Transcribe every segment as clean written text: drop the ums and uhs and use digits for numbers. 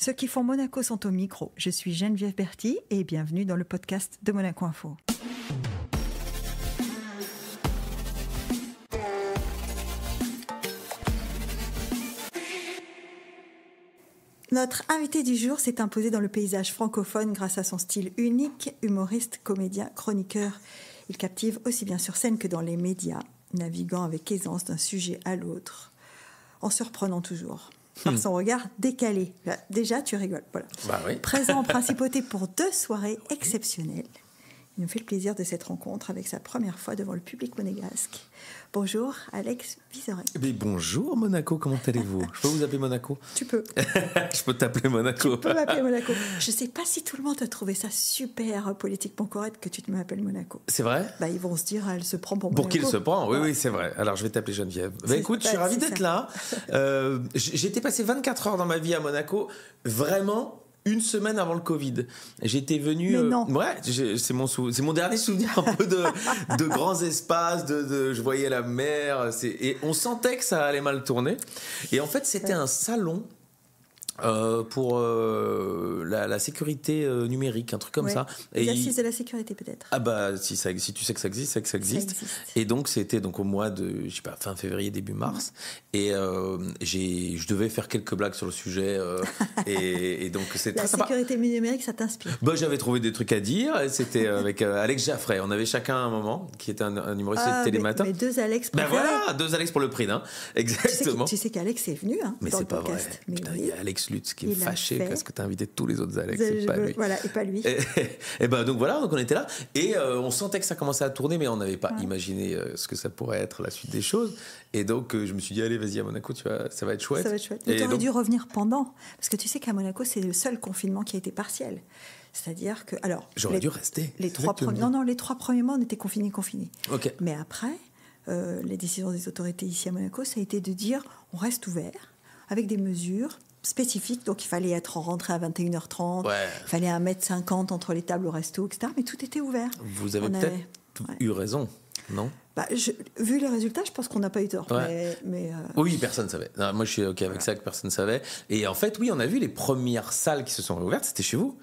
Ceux qui font Monaco sont au micro. Je suis Geneviève Berthy et bienvenue dans le podcast de Monaco Info. Notre invité du jour s'est imposé dans le paysage francophone grâce à son style unique, humoriste, comédien, chroniqueur. Il captive aussi bien sur scène que dans les médias, naviguant avec aisance d'un sujet à l'autre, en surprenant toujours par son regard décalé. Là, déjà, tu rigoles. Voilà. Bah oui. Présent en principauté pour 2 soirées exceptionnelles. Il nous fait le plaisir de cette rencontre avec sa première fois devant le public monégasque. Bonjour, Alex Vizorek. Mais bonjour Monaco, comment allez-vous? Je peux vous appeler Monaco? Tu peux. Je peux t'appeler Monaco. Tu peux m'appeler Monaco. Je ne sais pas si tout le monde a trouvé ça super politiquement correct que tu m'appelles Monaco. C'est vrai? Bah, ils vont se dire, elle se prend pour Pour Monaco. qui il se prend? Oui, Ouais. oui, c'est vrai. Alors, je vais t'appeler Geneviève. Bah, écoute, je suis ravi d'être là. J'ai été passé 24 heures dans ma vie à Monaco, vraiment une semaine avant le Covid. J'étais venu... Mais non. Ouais, c'est mon dernier souvenir un peu de grands espaces, je voyais la mer, et on sentait que ça allait mal tourner. Et en fait, c'était un salon pour la sécurité numérique, un truc comme ça. Les assises de la sécurité, peut-être. Ah bah, si tu sais que ça existe, c'est que ça existe. Et donc, c'était donc au mois de, je sais pas, fin février, début mars. Et je devais faire quelques blagues sur le sujet. Et donc, c'est très sympa. La sécurité numérique, ça t'inspire? Bah, j'avais trouvé des trucs à dire. Et c'était avec Alex Jaffray. On avait chacun un moment, qui était un humoriste de Télématin. Mais 2 Alex pour voilà, 2 Alex pour le prix d'un. Exactement. Tu sais qu'Alex est venu mais dans c'est le pas podcast. vrai. Mais Putain, oui. il y a Alex Lutz qui est fâché parce que tu as invité tous les autres Alex, et pas lui. Voilà, et pas lui. Et ben donc voilà, donc on était là et on sentait que ça commençait à tourner, mais on n'avait pas imaginé ce que ça pourrait être la suite des choses. Et donc je me suis dit allez, vas-y à Monaco, tu vois, ça va être chouette. Ça va être chouette. Mais tu aurais dû revenir pendant, parce que tu sais qu'à Monaco c'est le seul confinement qui a été partiel. C'est-à-dire que j'aurais dû rester. Les 3 premiers mois on était confinés. Ok. Mais après, les décisions des autorités ici à Monaco, ça a été de dire on reste ouvert avec des mesures spécifiques, donc il fallait être rentré à 21h30, il fallait 1m50 entre les tables au resto, etc. Mais tout était ouvert. Vous avez peut-être eu raison, non? Bah, vu les résultats, je pense qu'on n'a pas eu tort. Ouais. Oui, personne ne savait. Non, moi, je suis OK avec ça, que personne ne savait. Et en fait, oui, on a vu les premières salles qui se sont réouvertes, c'était chez vous.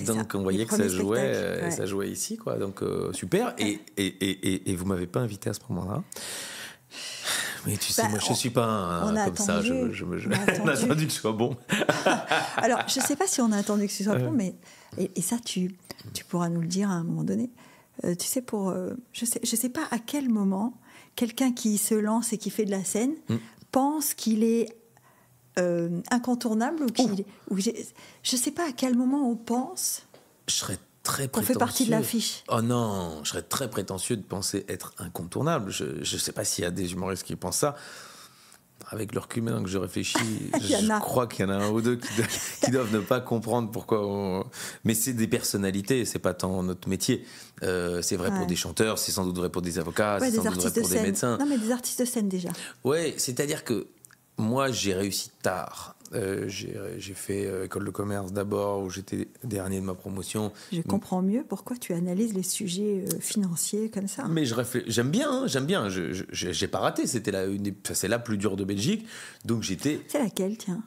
Donc, on voyait que ça jouait, ça jouait ici, quoi. Donc, super. Et vous ne m'avez pas invité à ce moment-là. Mais tu sais, moi, je ne suis pas comme ça. On a attendu que ce soit bon. Alors, je ne sais pas si on a attendu que ce soit bon, mais... Et ça, tu pourras nous le dire à un moment donné. Tu sais, je sais pas à quel moment quelqu'un qui se lance et qui fait de la scène pense qu'il est incontournable ou je sais pas à quel moment on pense. Je serais très prétentieux. On fait partie de l'affiche. Oh non, je serais très prétentieux de penser être incontournable. Je ne sais pas s'il y a des humoristes qui pensent ça. Avec le recul maintenant que je réfléchis, je crois qu'il y en a un ou deux qui doivent ne pas comprendre pourquoi Mais c'est des personnalités, c'est pas tant notre métier. C'est vrai pour des chanteurs, c'est sans doute vrai pour des avocats, c'est sans doute vrai pour des médecins. Non, mais des artistes de scène déjà. Oui, c'est-à-dire que moi, j'ai réussi tard. J'ai fait école de commerce d'abord, où j'étais dernier de ma promotion. Je comprends mieux pourquoi tu analyses les sujets financiers comme ça. Mais j'aime bien. J'ai pas raté. C'est la plus dure de Belgique. Donc j'étais. C'est laquelle, tiens?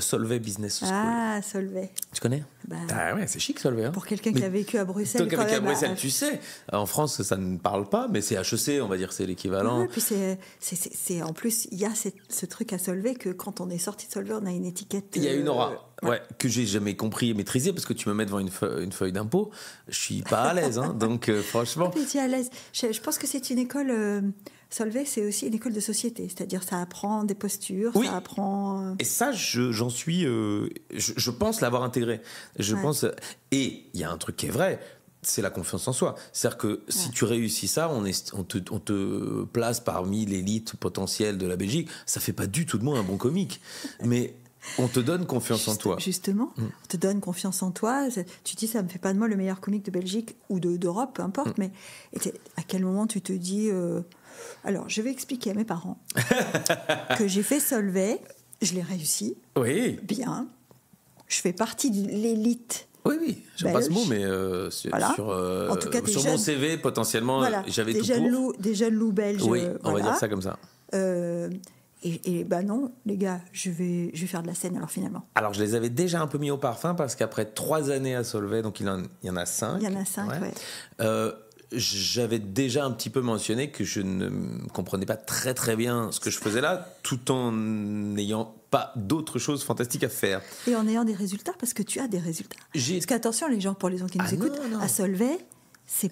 Solvay Business School. Ah, Solvay. Tu connais? Ah ouais, c'est chic Solvay. Hein. Pour quelqu'un qui a vécu à Bruxelles. Toi qui as vécu à Bruxelles, tu sais. En France, ça ne parle pas, mais c'est HEC, on va dire, c'est l'équivalent. Ouais, puis c'est en plus, il y a ce truc à Solvay que quand on est sorti de Solvay, on a une étiquette. Il y a une aura, que j'ai jamais compris et maîtrisé, parce que tu me mets devant une feuille d'impôt, je suis pas à l'aise, hein, donc franchement. Mais tu es à l'aise. Je pense que c'est une école. Solvay, c'est aussi une école de société, c'est-à-dire ça apprend des postures, ça apprend. Et ça, j'en suis, je pense l'avoir intégré. Je pense. Et il y a un truc qui est vrai. C'est la confiance en soi. C'est-à-dire que si tu réussis ça, on te place parmi l'élite potentielle de la Belgique. Ça fait pas du tout de moi un bon comique, mais on te donne confiance en toi. Justement, on te donne confiance en toi. Tu dis, ça me fait pas de moi le meilleur comique de Belgique ou d'Europe, peu importe. Mais à quel moment tu te dis... Alors, je vais expliquer à mes parents que j'ai fait Solvay, je l'ai réussi. Oui. Bien. Je fais partie de l'élite. Oui, j'aime pas ce mot, mais en tout cas, sur mon CV, potentiellement, j'avais tout pour. Des jeunes loups belges. Oui, on va dire ça comme ça. Et bah non, les gars, je vais faire de la scène alors finalement. Alors je les avais déjà un peu mis au parfum parce qu'après 3 années à Solvay, donc il y en a 5. Il y en a 5, ouais. J'avais déjà un petit peu mentionné que je ne comprenais pas très très bien ce que je faisais là, tout en n'ayant pas d'autres choses fantastiques à faire. Et en ayant des résultats, parce que tu as des résultats. Parce qu'attention, pour les gens qui nous écoutent, non. À Solvay, c'est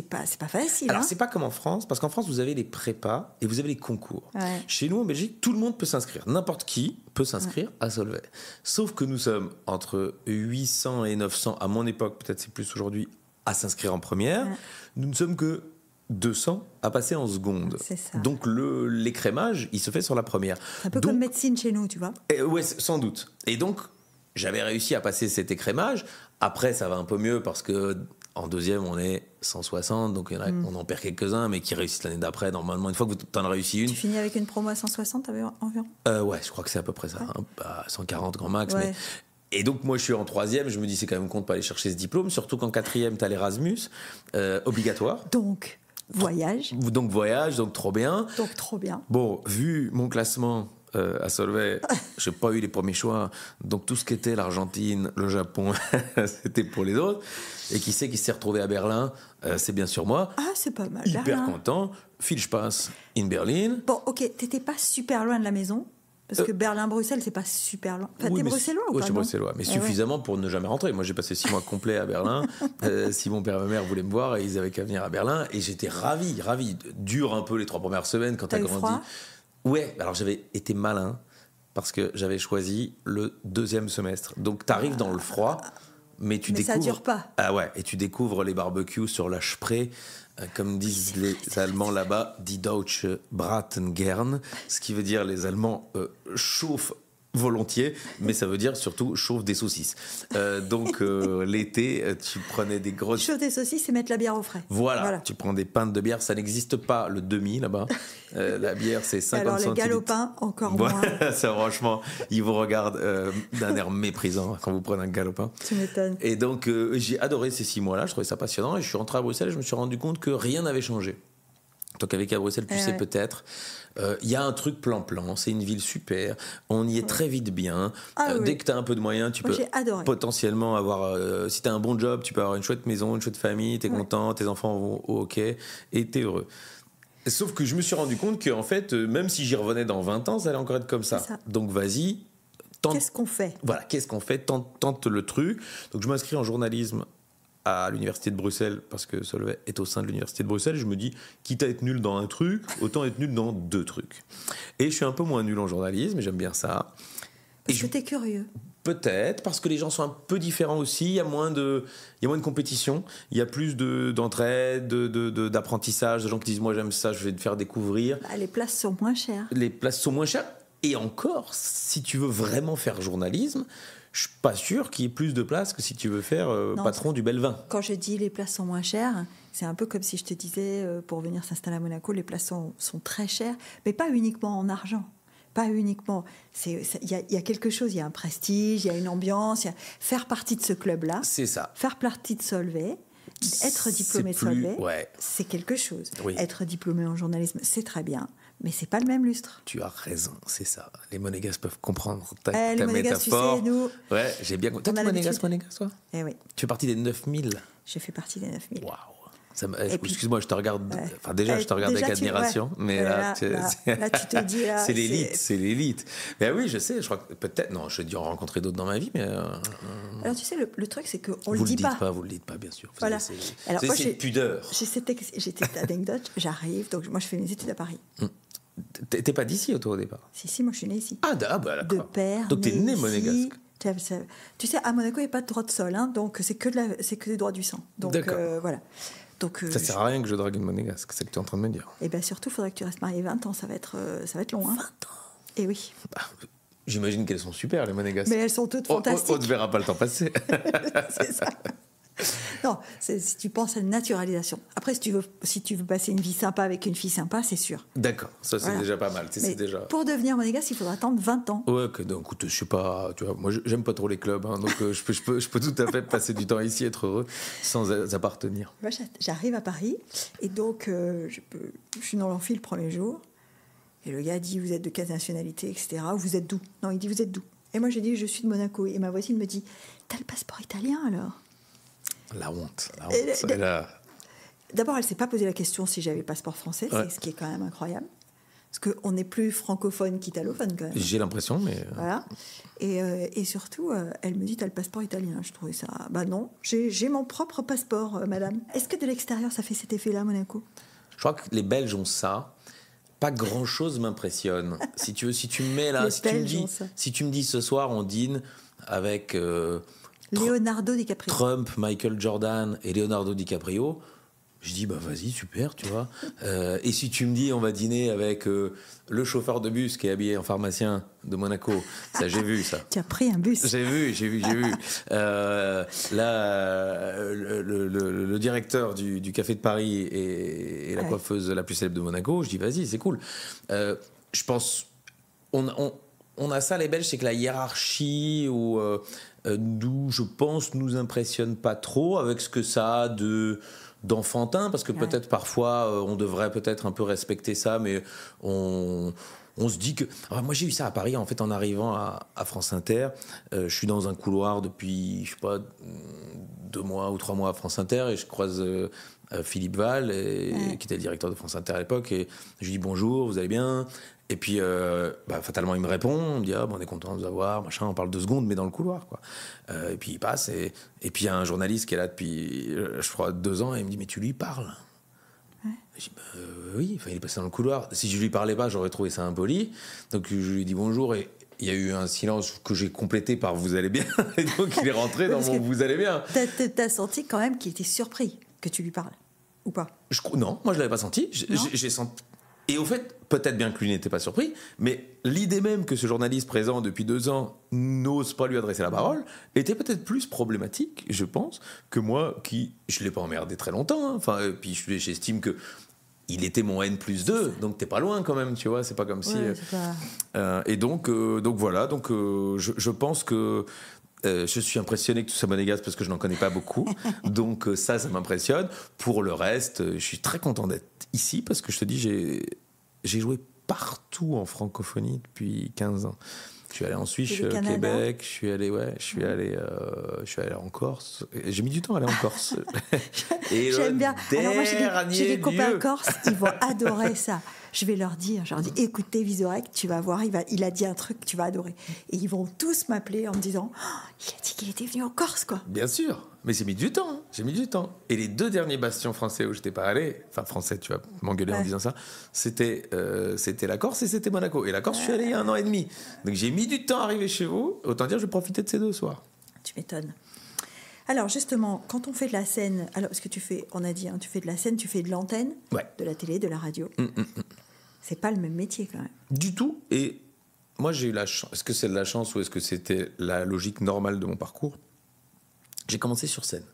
pas facile. Alors c'est pas comme en France, parce qu'en France vous avez les prépas et vous avez les concours. Ouais. Chez nous en Belgique, tout le monde peut s'inscrire, n'importe qui peut s'inscrire à Solvay. Sauf que nous sommes entre 800 et 900 à mon époque, peut-être c'est plus aujourd'hui, à s'inscrire en première. Ouais. Nous ne sommes que 200 à passer en seconde. C'est ça. Donc l'écrémage, il se fait sur la première. C'est un peu comme médecine chez nous, tu vois. Ouais, sans doute. Et donc j'avais réussi à passer cet écrémage. Après ça va un peu mieux parce que en deuxième, on est 160, donc on en perd quelques-uns, mais qui réussissent l'année d'après. Normalement, une fois que tu en as réussi une... Tu finis avec une promo à 160 environ Ouais, je crois que c'est à peu près ça. Ouais. 140 grand max. Ouais. Mais... Et donc, moi, je suis en troisième. Je me dis, c'est quand même con de pas aller chercher ce diplôme, surtout qu'en quatrième, tu as l'Erasmus, obligatoire. Donc, voyage. Donc trop bien. Donc, trop bien. Bon, vu mon classement... à Solvay, j'ai pas eu les premiers choix, donc tout ce qui était l'Argentine, le Japon, c'était pour les autres. Et qui sait qui s'est retrouvé à Berlin, c'est bien sûr moi. Ah, c'est pas mal. Hyper Berlin. Content. Viel Spaß in Berlin. Bon, ok, t'étais pas super loin de la maison. Parce que Berlin-Bruxelles, c'est pas super loin. Enfin, t'es bruxellois ou pas? Oui, je suis bruxellois, mais suffisamment pour ne jamais rentrer. Moi, j'ai passé 6 mois complets à Berlin. Si mon père et ma mère voulaient me voir, et ils avaient qu'à venir à Berlin. Et j'étais ravi. Dur un peu les 3 premières semaines quand t'as grandi. Froid? Ouais, alors j'avais été malin parce que j'avais choisi le 2e semestre. Donc t'arrives dans le froid, mais tu découvres... ça dure pas. Ah ouais, et tu découvres les barbecues sur la Spree, comme disent les Allemands là-bas, die Deutsche braten gern, ce qui veut dire les Allemands chauffent volontiers, mais ça veut dire surtout chauffe des saucisses. Donc l'été, tu prenais des grosses... Chauffe des saucisses et mettre la bière au frais. Voilà. Tu prends des pintes de bière, ça n'existe pas le demi là-bas. La bière, c'est 50 centilitres. Alors les galopins, encore moins. Ça, franchement, ils vous regardent d'un air méprisant quand vous prenez un galopin. Tu m'étonnes. Et donc, j'ai adoré ces 6 mois-là, je trouvais ça passionnant. Et je suis rentré à Bruxelles et je me suis rendu compte que rien n'avait changé. Toi qui as vécu à Bruxelles, tu sais peut-être. Il y a un truc plan-plan, c'est une ville super, on y est très vite bien. Dès que tu as un peu de moyens, tu peux potentiellement avoir... si tu as un bon job, tu peux avoir une chouette maison, une chouette famille, tu es content, tes enfants vont au hockey et tu es heureux. Sauf que je me suis rendu compte qu'en fait, même si j'y revenais dans 20 ans, ça allait encore être comme ça. Donc vas-y. Qu'est-ce qu'on fait ? Voilà, qu'est-ce qu'on fait ? Tente le truc. Donc je m'inscris en journalisme à l'université de Bruxelles, parce que Solvay est au sein de l'université de Bruxelles, je me dis, quitte à être nul dans un truc, autant être nul dans 2 trucs. Et je suis un peu moins nul en journalisme, et j'aime bien ça. Parce que t'es curieux. Peut-être, parce que les gens sont un peu différents aussi, il y a moins de compétition, il y a plus d'entraide, d'apprentissage, de gens qui disent, moi j'aime ça, je vais te faire découvrir. Les places sont moins chères. Les places sont moins chères, et encore, si tu veux vraiment faire journalisme, je suis pas sûr qu'il y ait plus de place que si tu veux faire patron du Belvin. Quand je dis les places sont moins chères, c'est un peu comme si je te disais pour venir s'installer à Monaco, les places sont très chères, mais pas uniquement en argent. Pas uniquement. Il y a quelque chose, il y a un prestige, il y a une ambiance. Faire partie de ce club-là, c'est ça. Faire partie de Solvay, être diplômé de Solvay, c'est quelque chose. Oui. Être diplômé en journalisme, c'est très bien. Mais c'est pas le même lustre. Tu as raison, c'est ça. Les Monégasques peuvent comprendre ta Monégasques, métaphore. Tu sais, nous... Ouais, j'ai bien compris. Toi, tu es Monégasque, toi ? Eh oui. Tu fais partie des 9000 ? Je fais partie des 9000. Waouh. Excuse-moi, je te regarde. Enfin, déjà, je te regarde avec admiration. Mais là, tu te dis. Là, c'est l'élite. Mais oui, je sais. Je crois que peut-être. Non, j'ai dû en rencontrer d'autres dans ma vie, mais. Alors, tu sais, le truc, c'est qu'on le dit pas. Vous le dites pas, bien sûr. Voilà. Alors, moi, j'ai pudeur. J'ai cette anecdote. J'arrive, donc moi, je fais mes études à Paris. T'es pas d'ici, toi, au départ ? Si, moi, je suis née ici. Ah, d'accord. De père. Donc, t'es né monégasque. Tu sais, à Monaco, il n'y a pas de droit de sol, hein, donc c'est que des droits du sang. Donc, voilà. Donc, ça sert à rien que je drague une monégasque, c'est ce que tu es en train de me dire. Et bien surtout, il faudrait que tu restes marié 20 ans, ça va être long. 20 ans. Et oui. J'imagine qu'elles sont super, les monégasques. Mais elles sont toutes fantastiques. On ne verra pas le temps passer. C'est ça. Non, si tu penses à une naturalisation. Après, si tu veux passer une vie sympa avec une fille sympa, c'est sûr. D'accord, ça c'est déjà pas mal. Mais déjà... pour devenir monégasque, il faudra attendre 20 ans. Ouais, donc écoute, je sais pas, tu vois, moi j'aime pas trop les clubs, hein, donc je peux tout à fait passer du temps ici, être heureux, sans appartenir. Moi, j'arrive à Paris, et donc je suis dans l'amphi le premier jour, Et le gars dit, vous êtes de quelle nationalité, etc. Vous êtes d'où? Non, il dit, vous êtes d'où? Et moi, je dis, je suis de Monaco. Et ma voisine me dit, t'as le passeport italien alors? La honte. D'abord, elle ne s'est pas posé la question si j'avais le passeport français, c'est ce qui est quand même incroyable. Parce qu'on est plus francophone qu'italophone quand même. J'ai l'impression, mais... Voilà. Et surtout, elle me dit, t'as le passeport italien. Je trouvais ça... Bah non, j'ai mon propre passeport, madame. Est-ce que de l'extérieur, ça fait cet effet-là, Monaco? Je crois que les Belges ont ça. Pas grand-chose m'impressionne. Si tu veux, si tu me mets là, si tu me dis ce soir, on dîne avec... Leonardo DiCaprio. Trump, Michael Jordan et Leonardo DiCaprio... Je dis, bah vas-y, super, tu vois. Et si tu me dis, on va dîner avec le chauffeur de bus qui est habillé en pharmacien de Monaco, ça, j'ai vu ça. Tu as pris un bus. J'ai vu. Le directeur du Café de Paris et la coiffeuse la plus célèbre de Monaco, je dis, vas-y, c'est cool. Je pense, on a ça, les Belges, c'est que la hiérarchie d'où, je pense, nous impressionne pas trop avec ce que ça a d'enfantin, parce que peut-être parfois on devrait peut-être un peu respecter ça, mais on se dit que... Alors moi j'ai eu ça à Paris en fait, en arrivant à France Inter. Je suis dans un couloir depuis, je sais pas, 2 mois ou 3 mois à France Inter, et je croise Philippe Val, qui était le directeur de France Inter à l'époque, et je lui dis bonjour, vous allez bien? Et puis, fatalement, il me répond, on me dit, on est content de vous avoir, machin, on parle 2 secondes, mais dans le couloir, quoi. Et puis, il passe, et puis, il y a un journaliste qui est là depuis, je crois, 2 ans, et il me dit, mais tu lui parles? Je dis, oui, il est passé dans le couloir. Si je lui parlais pas, j'aurais trouvé ça impoli. Donc, je lui dis bonjour, et il y a eu un silence que j'ai complété par vous allez bien, et donc, il est rentré dans mon vous allez bien. T'as senti quand même qu'il était surpris que tu lui parles, ou pas? Non, moi, je l'avais pas senti. J'ai senti. Et au fait, peut-être bien que lui n'était pas surpris, mais l'idée même que ce journaliste présent depuis 2 ans n'ose pas lui adresser la parole était peut-être plus problématique, je pense, que moi qui, je ne l'ai pas emmerdé très longtemps. Enfin, puis j'estime que il était mon N+2, donc t'es pas loin quand même, tu vois, c'est pas comme si... et donc voilà, je pense que je suis impressionné que tout ça monégasque parce que je n'en connais pas beaucoup. Donc ça m'impressionne. Pour le reste, je suis très content d'être ici parce que je te dis, j'ai joué partout en francophonie depuis 15 ans. Je suis allé en Suisse, je suis allé au Québec, je suis allé en Corse. J'ai mis du temps à aller en Corse. Et j'aime bien. Alors moi j'ai des copains corses, ils vont adorer ça. Je vais leur dire, écoutez Vizorek, tu vas voir, il a dit un truc, tu vas adorer. Et ils vont tous m'appeler en me disant, il a dit qu'il était venu en Corse, quoi. Bien sûr, mais j'ai mis du temps. Et les 2 derniers bastions français où j'étais pas allé, enfin français, tu vas m'engueuler en disant ça, c'était la Corse et c'était Monaco. Et la Corse, je suis allé il y a 1 an et demi. Donc j'ai mis du temps à arriver chez vous. Autant dire, je vais profiter de ces 2 soirs. Tu m'étonnes. Alors justement, quand on fait de la scène, parce que on a dit, tu fais de la scène, tu fais de l'antenne, de la télé, de la radio. C'est pas le même métier quand même. Du tout. Et moi j'ai eu la chance. Est-ce que c'est de la chance ou est-ce que c'était la logique normale de mon parcours? J'ai commencé sur scène.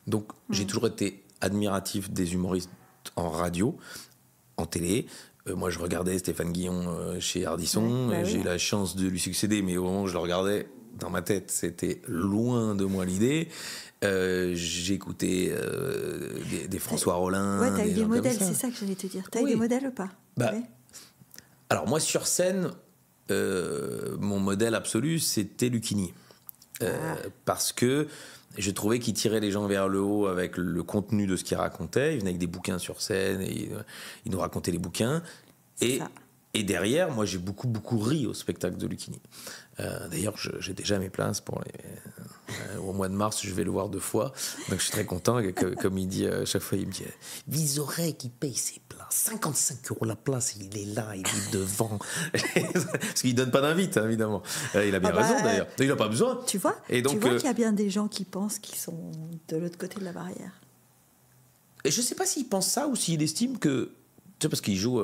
Donc j'ai toujours été admiratif des humoristes en radio, en télé. Moi je regardais Stéphane Guillon chez Ardisson. J'ai eu la chance de lui succéder, mais au moment où je le regardais, dans ma tête, c'était loin de moi l'idée. J'écoutais des François Rollin. Ouais, t'as eu des modèles, c'est ça que j'allais te dire. T'as eu des modèles ou pas? Alors moi, sur scène, mon modèle absolu, c'était Lucchini. Parce que je trouvais qu'il tirait les gens vers le haut avec le contenu de ce qu'il racontait. Il venait avec des bouquins sur scène et il nous racontait les bouquins. Et derrière, moi, j'ai beaucoup ri au spectacle de Lucchini. D'ailleurs, j'ai déjà mes places pour au mois de mars, je vais le voir 2 fois. Donc, je suis très content. Comme il dit à chaque fois, il me dit Vizorek, il paye ses places. 55 € la place, il est là, il est devant. Parce qu'il ne donne pas d'invite, hein, évidemment. Il a bien raison, d'ailleurs. Il n'a pas besoin. Tu vois, qu'il y a bien des gens qui pensent qu'ils sont de l'autre côté de la barrière. Et je ne sais pas s'il pense ça ou s'il estime que... Tu sais, parce qu'il joue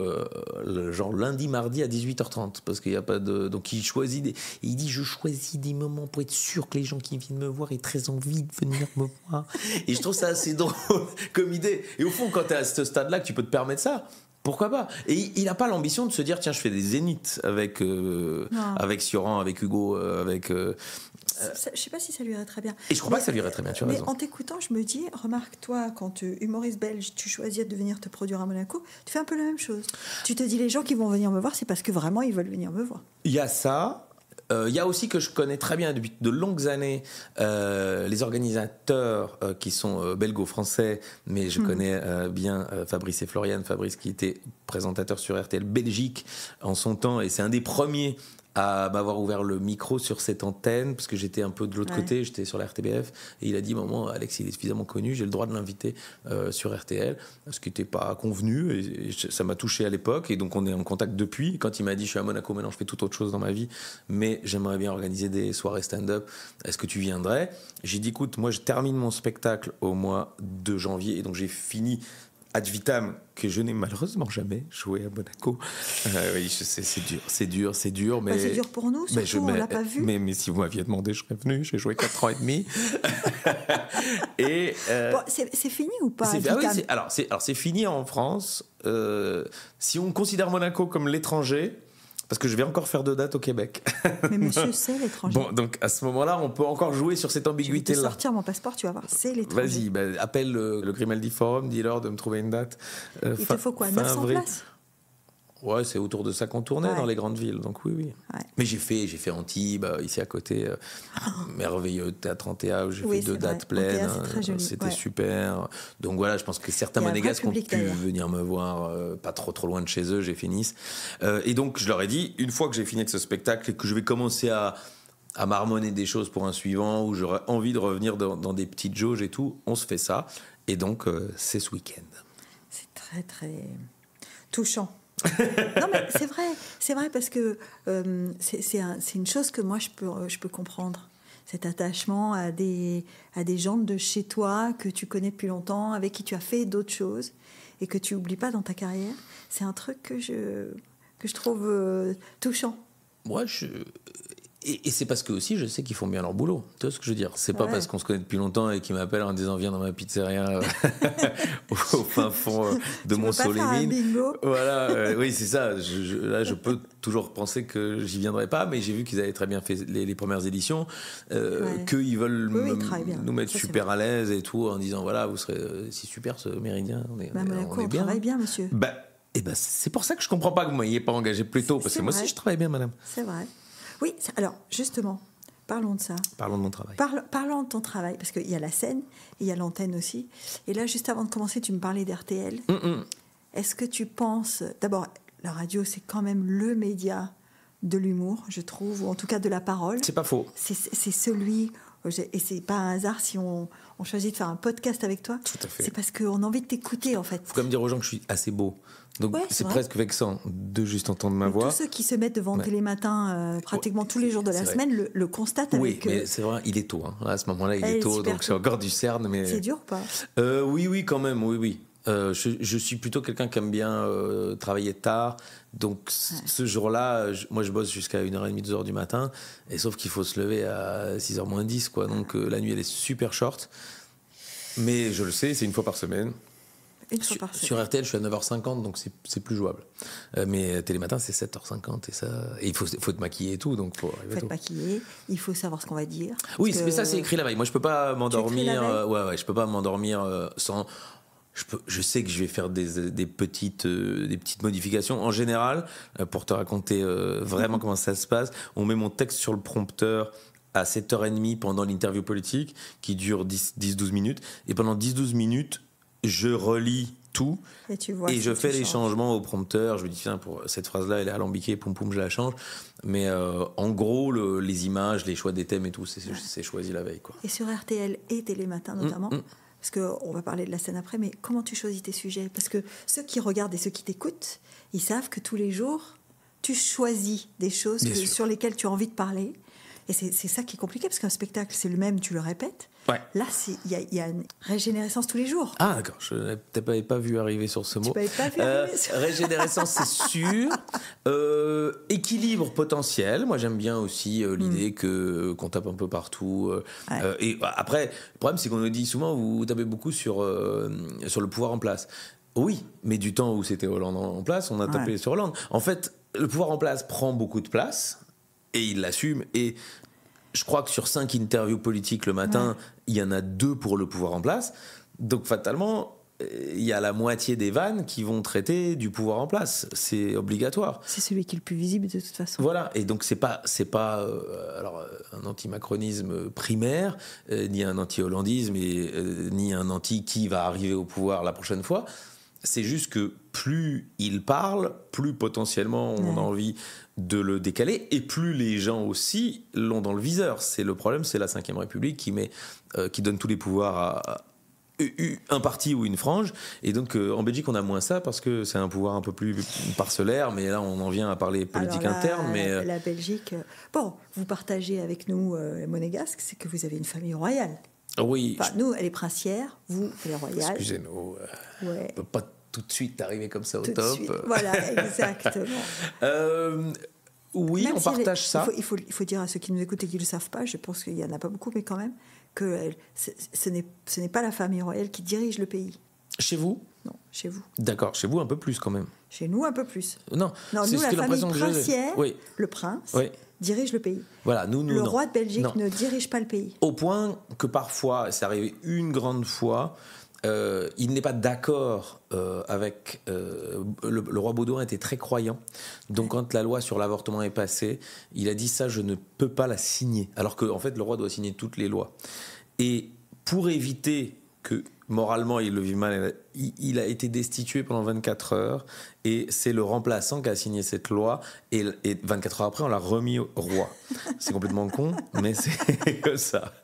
genre lundi, mardi à 18h30, parce qu'il n'y a pas de... Donc il choisit il dit, je choisis des moments pour être sûr que les gens qui viennent me voir aient très envie de venir me voir. Et je trouve ça assez drôle comme idée. Et au fond, quand tu es à ce stade-là, que tu peux te permettre ça, pourquoi pas? Et il n'a pas l'ambition de se dire, tiens, je fais des zéniths avec Sioran, avec Hugo, avec je ne sais pas si ça lui irait très bien. Et je crois pas que ça lui irait très bien, tu as raison. Mais en t'écoutant, je me dis, remarque, toi, quand humoriste belge, tu choisis de venir te produire à Monaco, tu fais un peu la même chose. Tu te dis, les gens qui vont venir me voir, c'est parce que vraiment, ils veulent venir me voir. Il y a ça. Il y a aussi que je connais très bien depuis de longues années les organisateurs qui sont belgo-français, mais je connais bien Fabrice et Floriane. Fabrice qui était présentateur sur RTL Belgique en son temps, et c'est un des premiers à m'avoir ouvert le micro sur cette antenne, parce que j'étais un peu de l'autre côté, j'étais sur la RTBF, et il a dit, maman, Alex, il est suffisamment connu, j'ai le droit de l'inviter sur RTL, ce qui n'était pas convenu, et ça m'a touché à l'époque, et donc on est en contact depuis. Quand il m'a dit, je suis à Monaco, maintenant je fais toute autre chose dans ma vie, mais j'aimerais bien organiser des soirées stand-up, est-ce que tu viendrais? J'ai dit, écoute, moi je termine mon spectacle au mois de janvier, et donc j'ai fini ad vitam, que je n'ai malheureusement jamais joué à Monaco. Oui, je sais, c'est dur. Mais c'est dur pour nous, surtout, on ne l'a pas vu. Mais si vous m'aviez demandé, je serais venu. J'ai joué 4 ans et demi. Et, bon, c'est fini ou pas? C'est fini en France. Si on considère Monaco comme l'étranger, parce que je vais encore faire 2 dates au Québec. Mais monsieur, c'est l'étranger. Bon, donc à ce moment-là, on peut encore jouer sur cette ambiguïté-là. Je vais te sortir mon passeport, tu vas voir, c'est l'étranger. Vas-y, appelle le Grimaldi Forum, dis-leur de me trouver une date. Il te faut quoi, 900 places? Ouais, c'est autour de ça qu'on tournait dans les grandes villes, donc oui. Ouais. Mais j'ai fait Antibes, ici à côté, merveilleux théâtre Antea, où j'ai fait 2 dates pleines, c'était super. Donc voilà, je pense que certains Monégasques ont pu venir me voir, pas trop loin de chez eux, j'ai fait Nice. Et donc je leur ai dit, une fois que j'ai fini de ce spectacle et que je vais commencer à marmonner des choses pour un suivant, où j'aurais envie de revenir dans des petites jauges et tout, on se fait ça. Et donc c'est ce week-end. C'est très très touchant. Non mais c'est vrai parce que c'est une chose que moi je peux comprendre, cet attachement à des gens de chez toi que tu connais depuis longtemps, avec qui tu as fait d'autres choses et que tu oublies pas dans ta carrière. C'est un truc que je trouve touchant. Moi Et c'est parce que aussi je sais qu'ils font bien leur boulot. Tu vois ce que je veux dire? C'est pas parce qu'on se connaît depuis longtemps et qu'ils m'appellent en disant viens dans ma pizzeria au fin fond de Mont-Soleil-Mines. Voilà, oui c'est ça. Là je peux toujours penser que j'y viendrai pas, mais j'ai vu qu'ils avaient très bien fait les premières éditions, qu'ils veulent nous mettre super à l'aise et tout en disant voilà vous serez c'est super ce Méridien. On est bien. Travaille bien monsieur. C'est pour ça que je comprends pas que vous m'ayez pas engagé plus tôt, parce que moi aussi je travaille bien madame. C'est vrai. Oui, alors justement, parlons de ça. Parlons de mon travail. Parlons de ton travail, parce qu'il y a la scène, et il y a l'antenne aussi. Et là, juste avant de commencer, tu me parlais d'RTL. Est-ce que tu penses... D'abord, la radio, c'est quand même le média de l'humour, je trouve, ou en tout cas de la parole. C'est pas faux. C'est celui... Et c'est pas un hasard si on choisit de faire un podcast avec toi. Tout à fait. C'est parce qu'on a envie de t'écouter, en fait. Faut quand même dire aux gens que je suis assez beau. Donc c'est presque vexant de juste entendre ma voix. Tous ceux qui se mettent devant Télématin pratiquement tous les jours de la semaine le constatent avec... Oui, mais c'est vrai, il est tôt. Hein. À ce moment-là, il est tôt, donc c'est encore du cerne. Mais... C'est dur ou pas? Oui, quand même, oui. Je suis plutôt quelqu'un qui aime bien travailler tard. Donc ce jour-là, moi je bosse jusqu'à 1h30, 2h du matin. Et sauf qu'il faut se lever à 6h moins 10, quoi. Donc la nuit, elle est super short. Mais je le sais, c'est une fois par semaine. Sur RTL, je suis à 9h50, donc c'est plus jouable. Mais Télématin, c'est 7h50 et il faut te maquiller et tout. Donc faut te maquiller, il faut savoir ce qu'on va dire. Oui, mais ça, c'est écrit la veille. Moi, je peux pas m'endormir. Je peux pas m'endormir sans. Je sais que je vais faire des petites modifications. En général, pour te raconter vraiment comment ça se passe, on met mon texte sur le prompteur à 7h30 pendant l'interview politique qui dure 10-12 minutes. Et pendant 10-12 minutes, je relis tout et je fais les changements au prompteur. Je me dis, tiens, pour cette phrase-là, elle est alambiquée, poum poum, je la change. Mais en gros, les images, les choix des thèmes et tout, c'est choisi la veille, quoi. Et sur RTL et Télématin notamment, parce qu'on va parler de la scène après, mais comment tu choisis tes sujets? Parce que ceux qui regardent et ceux qui t'écoutent, ils savent que tous les jours, tu choisis des choses sur lesquelles tu as envie de parler. Et c'est ça qui est compliqué, parce qu'un spectacle, c'est le même, tu le répètes. Ouais. Là, il y a une régénérescence tous les jours. Ah, d'accord. Je n'avais pas vu arriver sur ce mot. Tu n'avais pas vu arriver sur... Régénérescence, c'est sûr. Équilibre potentiel. Moi, j'aime bien aussi l'idée qu'on tape un peu partout. Et après, le problème, c'est qu'on nous dit souvent, vous tapez beaucoup sur le pouvoir en place. Oui, mais du temps où c'était Hollande en place, on a tapé sur Hollande. En fait, le pouvoir en place prend beaucoup de place. Et il l'assume. Et je crois que sur 5 interviews politiques le matin, il y en a 2 pour le pouvoir en place. Donc fatalement, il y a la moitié des vannes qui vont traiter du pouvoir en place. C'est obligatoire. C'est celui qui est le plus visible de toute façon. Voilà, et donc c'est pas alors, un anti-macronisme primaire, ni un anti-hollandisme, ni un anti qui va arriver au pouvoir la prochaine fois. C'est juste que plus il parle, plus potentiellement on a envie de le décaler, et plus les gens aussi l'ont dans le viseur. C'est le problème, c'est la Ve République qui donne tous les pouvoirs à un parti ou une frange, et donc en Belgique on a moins ça parce que c'est un pouvoir un peu plus parcellaire, mais là on en vient à parler politique interne. Mais la Belgique, bon, vous partagez avec nous les monégasques, c'est que vous avez une famille royale. Oui. Enfin, nous elle est princière, vous elle est royale. Excusez-nous, on peut pas tout de suite arriver comme ça au tout top. De suite. Voilà, exactement. Oui, même on partage ça. Il faut dire à ceux qui nous écoutent et qui ne le savent pas, je pense qu'il n'y en a pas beaucoup, mais quand même, que ce n'est pas la famille royale qui dirige le pays. Chez vous ? Non, chez vous. D'accord, chez vous un peu plus quand même. Chez nous un peu plus. Non, c'est nous, la famille princière, le prince, dirige le pays. Voilà, le roi de Belgique ne dirige pas le pays. Au point que parfois, c'est arrivé une grande fois, il n'est pas d'accord avec... le roi Baudouin était très croyant. Donc quand la loi sur l'avortement est passée, il a dit ça, je ne peux pas la signer. Alors qu'en fait, le roi doit signer toutes les lois. Et pour éviter que moralement il le vive mal, il a été destitué pendant 24 heures, et c'est le remplaçant qui a signé cette loi, et 24 heures après on l'a remis au roi. C'est complètement con, mais c'est comme ça.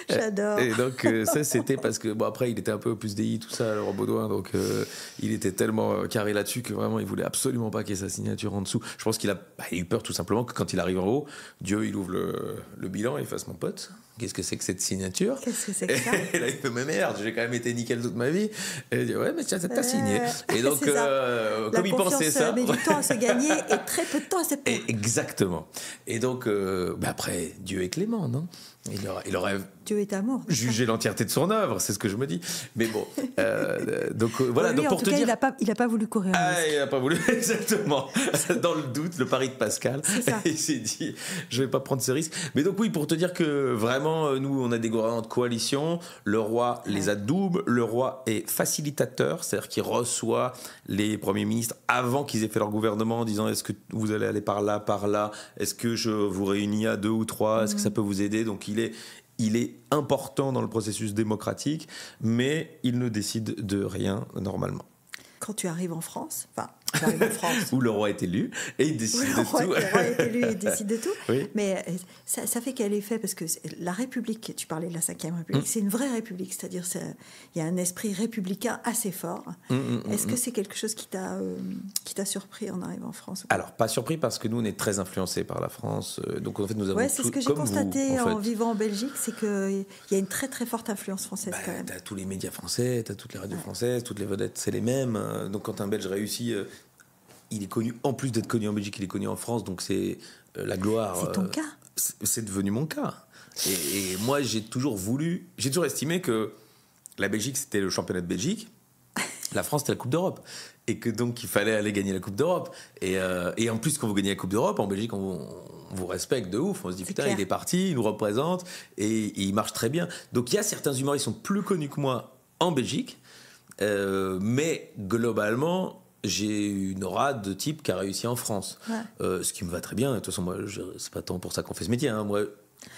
J'adore. Et donc ça c'était parce que après il était un peu opus dei tout ça, le roi Baudouin, donc il était tellement carré là-dessus que vraiment il voulait absolument pas qu'il y ait sa signature en dessous. Je pense qu'il a eu peur tout simplement que quand il arrive en haut, Dieu il ouvre le bilan et il fasse mon pote. Qu'est-ce que c'est que cette signature ? Qu'est-ce que c'est que ça ? Et là, il fait, mais merde, j'ai quand même été nickel toute ma vie. Et il dit, ouais, mais tiens, t'as signé. Et donc, comme il pensait ça. La confiance met du temps à se gagner et très peu de temps à se perdre. Exactement. Et donc, après, Dieu est clément, non ? Il aurait Dieu est amour. jugé l'entièreté de son œuvre, c'est ce que je me dis. Mais bon, donc voilà. Lui, donc, pour te dire, il a pas voulu courir. Il n'a pas voulu, exactement. Dans le doute, le pari de Pascal. Il s'est dit, je vais pas prendre ce risque. Mais donc oui, pour te dire que vraiment, nous, on a des gouvernements de coalition. Le roi les adoube. Le roi est facilitateur, c'est-à-dire qu'il reçoit les premiers ministres avant qu'ils aient fait leur gouvernement, en disant est-ce que vous allez aller par là, est-ce que je vous réunis à 2 ou 3, est-ce que ça peut vous aider. Donc il est important dans le processus démocratique, mais il ne décide de rien normalement. Quand tu arrives en France, où le roi est élu et il décide de tout. Le roi est élu et il décide de tout. Oui. Mais ça fait quel effet ? Parce que la République, tu parlais de la Ve République, c'est une vraie République, c'est-à-dire il y a un esprit républicain assez fort. Est-ce que c'est quelque chose qui t'a surpris en arrivant en France ? Alors, pas surpris parce que nous, on est très influencés par la France. Donc, en fait, nous avons c'est ce que j'ai constaté en vivant en Belgique, c'est qu'il y a une très très forte influence française quand même. T'as tous les médias français, t'as toutes les radios françaises, toutes les vedettes, c'est les mêmes. Donc, quand un Belge réussit... il est connu, en plus d'être connu en Belgique, il est connu en France, donc c'est la gloire. C'est ton cas. C'est devenu mon cas. Et moi, j'ai toujours estimé que la Belgique, c'était le championnat de Belgique, la France, c'était la Coupe d'Europe. Et que donc, il fallait aller gagner la Coupe d'Europe. Et en plus, quand vous gagnez la Coupe d'Europe, en Belgique, on vous respecte de ouf. On se dit, putain, il est parti, il nous représente, et il marche très bien. Donc, il y a certains humoristes qui sont plus connus que moi en Belgique, mais globalement... j'ai une aura de type qui a réussi en France, ce qui me va très bien. De toute façon, moi, c'est pas tant pour ça qu'on fait ce métier. Moi,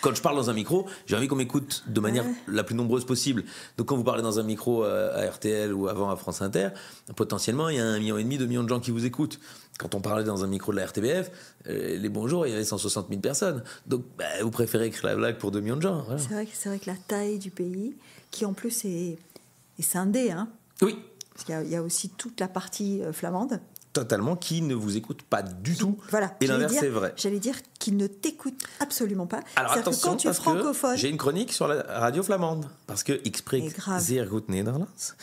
quand je parle dans un micro, j'ai envie qu'on m'écoute de manière la plus nombreuse possible. Donc, quand vous parlez dans un micro à RTL ou avant à France Inter, potentiellement, il y a 1,5 million, 2 millions de gens qui vous écoutent. Quand on parlait dans un micro de la RTBF, les bonjours, il y avait 160 000 personnes. Donc, vous préférez écrire la blague pour 2 millions de gens. Voilà. C'est vrai que la taille du pays, qui en plus est scindée, hein. Oui. Parce qu'il y a aussi toute la partie flamande. Totalement, qui ne vous écoute pas du tout. Voilà. Et l'inverse, c'est vrai. J'allais dire qu'ils ne t'écoutent absolument pas. Alors attention, que quand tu es francophone... j'ai une chronique sur la radio flamande. Parce que ik spreek zeer goed Nederlands.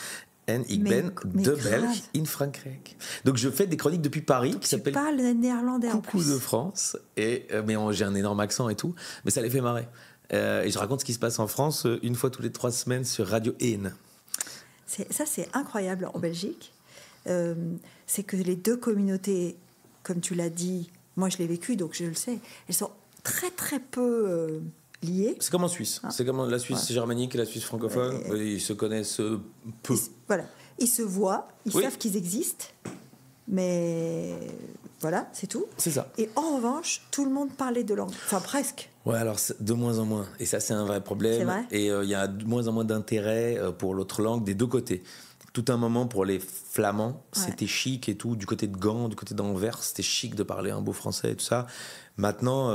En ik ben de Belge in Frankrijk. Donc je fais des chroniques depuis Paris. Donc qui s'appellent tu parles néerlandais en plus. Coucou de France. Mais j'ai un énorme accent et tout. Mais ça les fait marrer. Et je raconte ce qui se passe en France une fois tous les 3 semaines sur Radio 1. Ça, c'est incroyable en Belgique. C'est que les deux communautés, comme tu l'as dit, moi je l'ai vécu, donc je le sais, elles sont très très peu liés. C'est comme en Suisse. C'est comme la Suisse germanique et la Suisse francophone. Ils se connaissent peu. Ils se voient, ils savent qu'ils existent, mais voilà, c'est tout. C'est ça. Et en revanche, tout le monde parlait de langue. Enfin, presque. Ouais, alors de moins en moins. Et ça, c'est un vrai problème. C'est vrai. Et il y a de moins en moins d'intérêt pour l'autre langue des deux côtés. Tout un moment, pour les Flamands, c'était chic et tout. Du côté de Gand, du côté d'Anvers, c'était chic de parler un beau français et tout ça. Maintenant,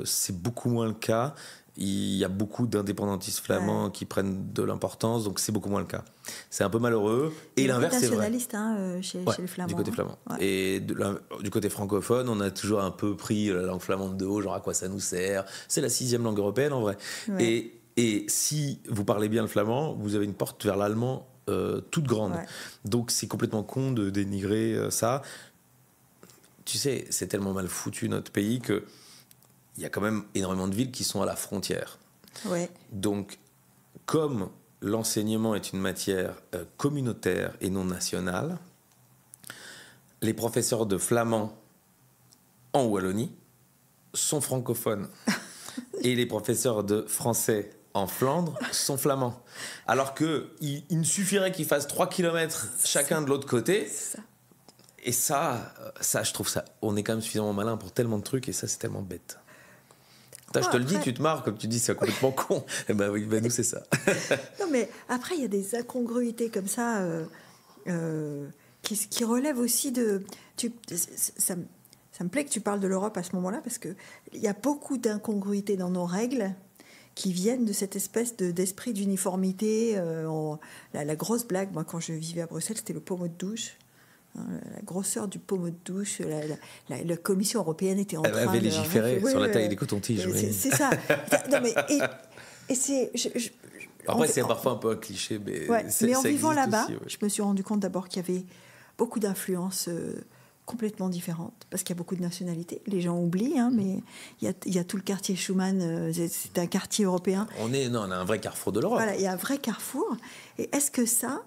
c'est beaucoup moins le cas. Il y a beaucoup d'indépendantistes flamands qui prennent de l'importance, donc c'est beaucoup moins le cas. C'est un peu malheureux. Et l'inverse, c'est vrai. Nationaliste chez les Flamands. Du côté flamand. Ouais. Et du côté francophone, on a toujours un peu pris la langue flamande de haut, genre à quoi ça nous sert. C'est la 6e langue européenne en vrai. Ouais. Et si vous parlez bien le flamand, vous avez une porte vers l'allemand toute grande. Ouais. Donc c'est complètement con de dénigrer ça. Tu sais, c'est tellement mal foutu notre pays que il y a quand même énormément de villes qui sont à la frontière. Ouais. Donc, comme l'enseignement est une matière communautaire et non nationale, les professeurs de flamand en Wallonie sont francophones. Et les professeurs de français en Flandre sont flamands. Alors qu'il ne suffirait qu'ils fassent 3 km chacun de l'autre côté. Et ça, je trouve ça... On est quand même suffisamment malin pour tellement de trucs et ça, c'est tellement bête. Je te le dis, tu te marres, comme tu dis, c'est complètement con. Et ben oui, nous, c'est ça. Non, mais après, il y a des incongruités comme ça qui relèvent aussi de... Ça me plaît que tu parles de l'Europe à ce moment-là, parce qu'il y a beaucoup d'incongruités dans nos règles qui viennent de cette espèce d'esprit d'uniformité. La grosse blague, moi, quand je vivais à Bruxelles, c'était le pommeau de douche. La grosseur du pommeau de douche, la Commission européenne était en train de... Elle avait légiféré sur la taille des cotons-tiges. C'est ça. Non, mais, et c'est... Après, c'est parfois un peu un cliché, mais, mais en vivant là-bas, aussi, je me suis rendu compte d'abord qu'il y avait beaucoup d'influences complètement différentes, parce qu'il y a beaucoup de nationalités. Les gens oublient, mais il y a tout le quartier Schuman, c'est un quartier européen. On a un vrai carrefour de l'Europe. Voilà, il y a un vrai carrefour. Et est-ce que ça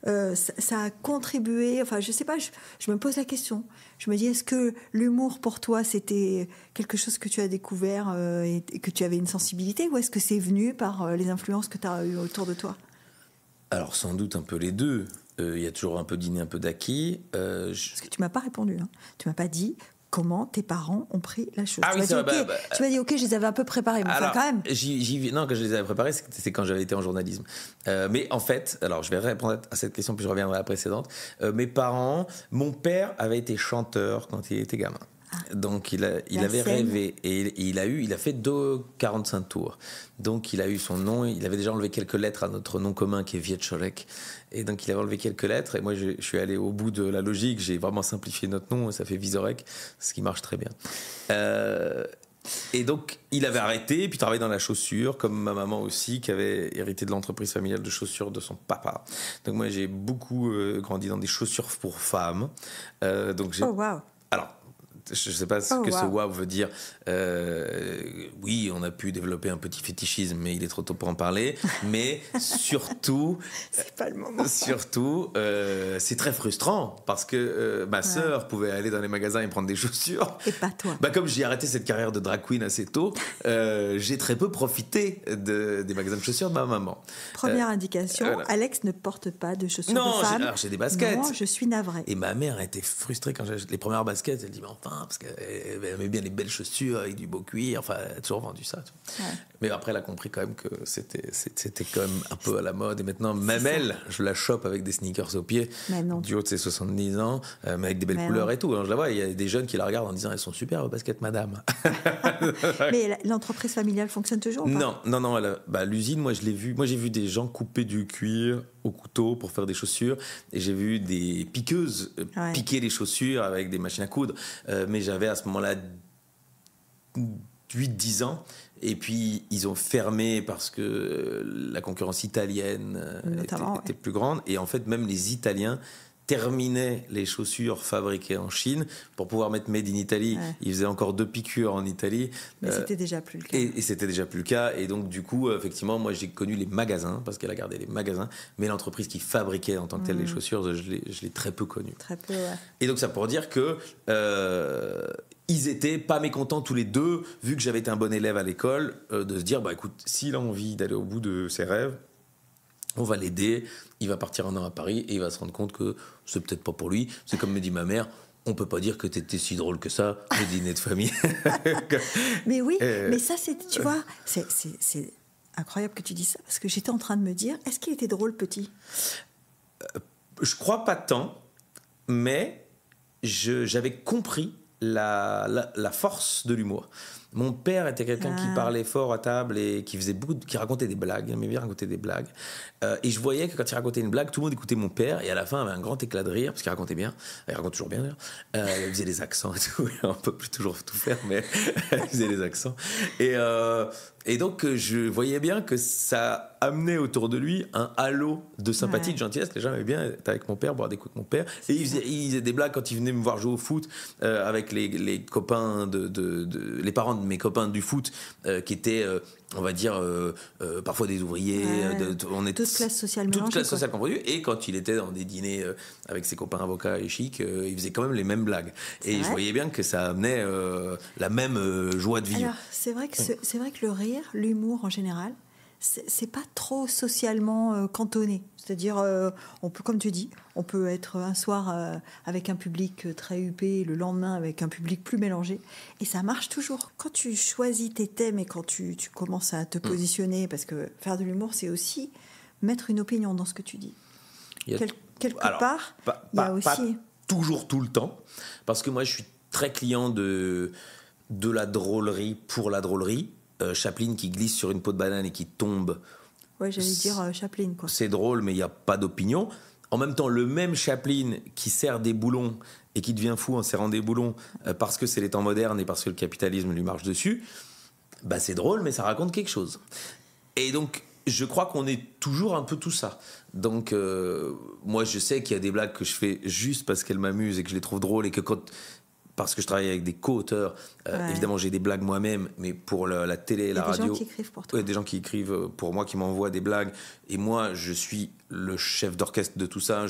a contribué, enfin je sais pas, je me pose la question. Je me dis, est-ce que l'humour pour toi c'était quelque chose que tu as découvert et que tu avais une sensibilité, ou est-ce que c'est venu par les influences que tu as eues autour de toi? Alors sans doute un peu les deux. Il y a toujours un peu d'inné, un peu d'acquis. Parce que tu m'as pas répondu, tu m'as pas dit comment tes parents ont pris la chose. Ah oui, tu m'as dit ok, je les avais un peu préparés, mais alors, quand même. Non, quand je les avais préparés, c'est quand j'avais été en journalisme. Mais en fait, alors je vais répondre à cette question, puis je reviendrai à la précédente. Mes parents, mon père avait été chanteur quand il était gamin. Donc il avait rêvé et il a fait 45 tours. Donc il a eu son nom, il avait déjà enlevé quelques lettres à notre nom commun qui est Wieczorek. Et donc il avait enlevé quelques lettres et moi je suis allé au bout de la logique, j'ai vraiment simplifié notre nom, ça fait Vizorek, ce qui marche très bien. Et donc il avait arrêté et puis travaillé dans la chaussure, comme ma maman aussi qui avait hérité de l'entreprise familiale de chaussures de son papa. Donc moi j'ai beaucoup grandi dans des chaussures pour femmes. Donc oh wow. Alors je ne sais pas ce que ce wow veut dire. Oui, on a pu développer un petit fétichisme, mais il est trop tôt pour en parler. Mais surtout, c'est pas le moment. Surtout, c'est très frustrant parce que ma sœur pouvait aller dans les magasins et prendre des chaussures. Et pas toi. Comme j'ai arrêté cette carrière de drag queen assez tôt, j'ai très peu profité des magasins de chaussures de ma maman. Première indication, voilà. Alex ne porte pas de chaussures de femme. Non, j'ai des baskets. Non, je suis navrée. Et ma mère a été frustrée quand j'ai acheté les premières baskets. Elle dit mais enfin, parce qu'elle aimait bien les belles chaussures avec du beau cuir. Enfin, elle a toujours vendu ça. Ouais. Mais après, elle a compris quand même que c'était quand même un peu à la mode. Et maintenant, même elle, je la chope avec des sneakers aux pieds, du haut de ses 70 ans, mais avec des belles couleurs et tout. Alors, je la vois, il y a des jeunes qui la regardent en disant elles sont super vos baskets, madame. Mais l'entreprise familiale fonctionne toujours ou pas? Non. L'usine, moi, je l'ai vu. Moi, j'ai vu des gens couper du cuir au couteau pour faire des chaussures. Et j'ai vu des piqueuses piquer les chaussures avec des machines à coudre. Mais j'avais à ce moment-là 8-10 ans. Et puis, ils ont fermé parce que la concurrence italienne était plus grande. Et en fait, même les Italiens terminait les chaussures fabriquées en Chine pour pouvoir mettre Made in Italy. Ouais. Il faisait encore 2 piqûres en Italie. Mais c'était déjà plus le cas. Et c'était déjà plus le cas. Et donc, du coup, effectivement, moi, j'ai connu les magasins, parce qu'elle a gardé les magasins. Mais l'entreprise qui fabriquait en tant que telle les chaussures, je l'ai très peu connue. Très peu, ouais. Et donc, ça pour dire que ils étaient pas mécontents tous les deux, vu que j'avais été un bon élève à l'école, de se dire, bah écoute, s'il a envie d'aller au bout de ses rêves, on va l'aider, il va partir 1 an à Paris et il va se rendre compte que c'est peut-être pas pour lui. C'est comme me dit ma mère, on peut pas dire que t'étais si drôle que ça, le dîner de famille. Mais oui, mais ça, tu vois, c'est incroyable que tu dis ça, parce que j'étais en train de me dire, est-ce qu'il était drôle petit ? Je crois pas tant, mais j'avais compris la force de l'humour. Mon père était quelqu'un qui parlait fort à table et qui racontait des blagues. Il aimait bien raconter des blagues. Et je voyais que quand il racontait une blague, tout le monde écoutait mon père et à la fin, il avait un grand éclat de rire parce qu'il racontait bien. Il raconte toujours bien d'ailleurs. Il faisait des accents et tout. On peut plus toujours tout faire, mais il faisait des accents. Et donc, je voyais bien que ça amenait autour de lui un halo de sympathie, de gentillesse. Les gens aimaient bien être avec mon père, boire des coups de mon père. Et il faisait des blagues quand il venait me voir jouer au foot avec les copains les parents de mes copains du foot qui étaient, on va dire, parfois des ouvriers. On est toute classe sociale mélangée. Toute classe sociale confondue. Et quand il était dans des dîners avec ses copains avocats et chics, il faisait quand même les mêmes blagues. Et je voyais bien que ça amenait la même joie de vivre. Alors, c'est vrai que le rire, l'humour en général, c'est pas trop socialement cantonné. C'est-à-dire, on peut, comme tu dis, on peut être un soir avec un public très huppé, le lendemain avec un public plus mélangé. Et ça marche toujours. Quand tu choisis tes thèmes et quand tu commences à te positionner, parce que faire de l'humour, c'est aussi mettre une opinion dans ce que tu dis. Quelque part, il y a aussi... Pas toujours tout le temps, parce que moi, je suis très client de la drôlerie pour la drôlerie. Chaplin qui glisse sur une peau de banane et qui tombe. Ouais, j'allais dire Chaplin, quoi. C'est drôle, mais il n'y a pas d'opinion. En même temps, le même Chaplin qui serre des boulons et qui devient fou en serrant des boulons parce que c'est les temps modernes et parce que le capitalisme lui marche dessus, bah c'est drôle, mais ça raconte quelque chose. Et donc, je crois qu'on est toujours un peu tout ça. Donc, moi, je sais qu'il y a des blagues que je fais juste parce qu'elles m'amusent et que je les trouve drôles et que parce que je travaille avec des co-auteurs. Évidemment, j'ai des blagues moi-même, mais pour la télé et la radio... Il y a des gens qui écrivent pour toi. Des gens qui écrivent pour moi, qui m'envoient des blagues. Et moi, je suis le chef d'orchestre de tout ça.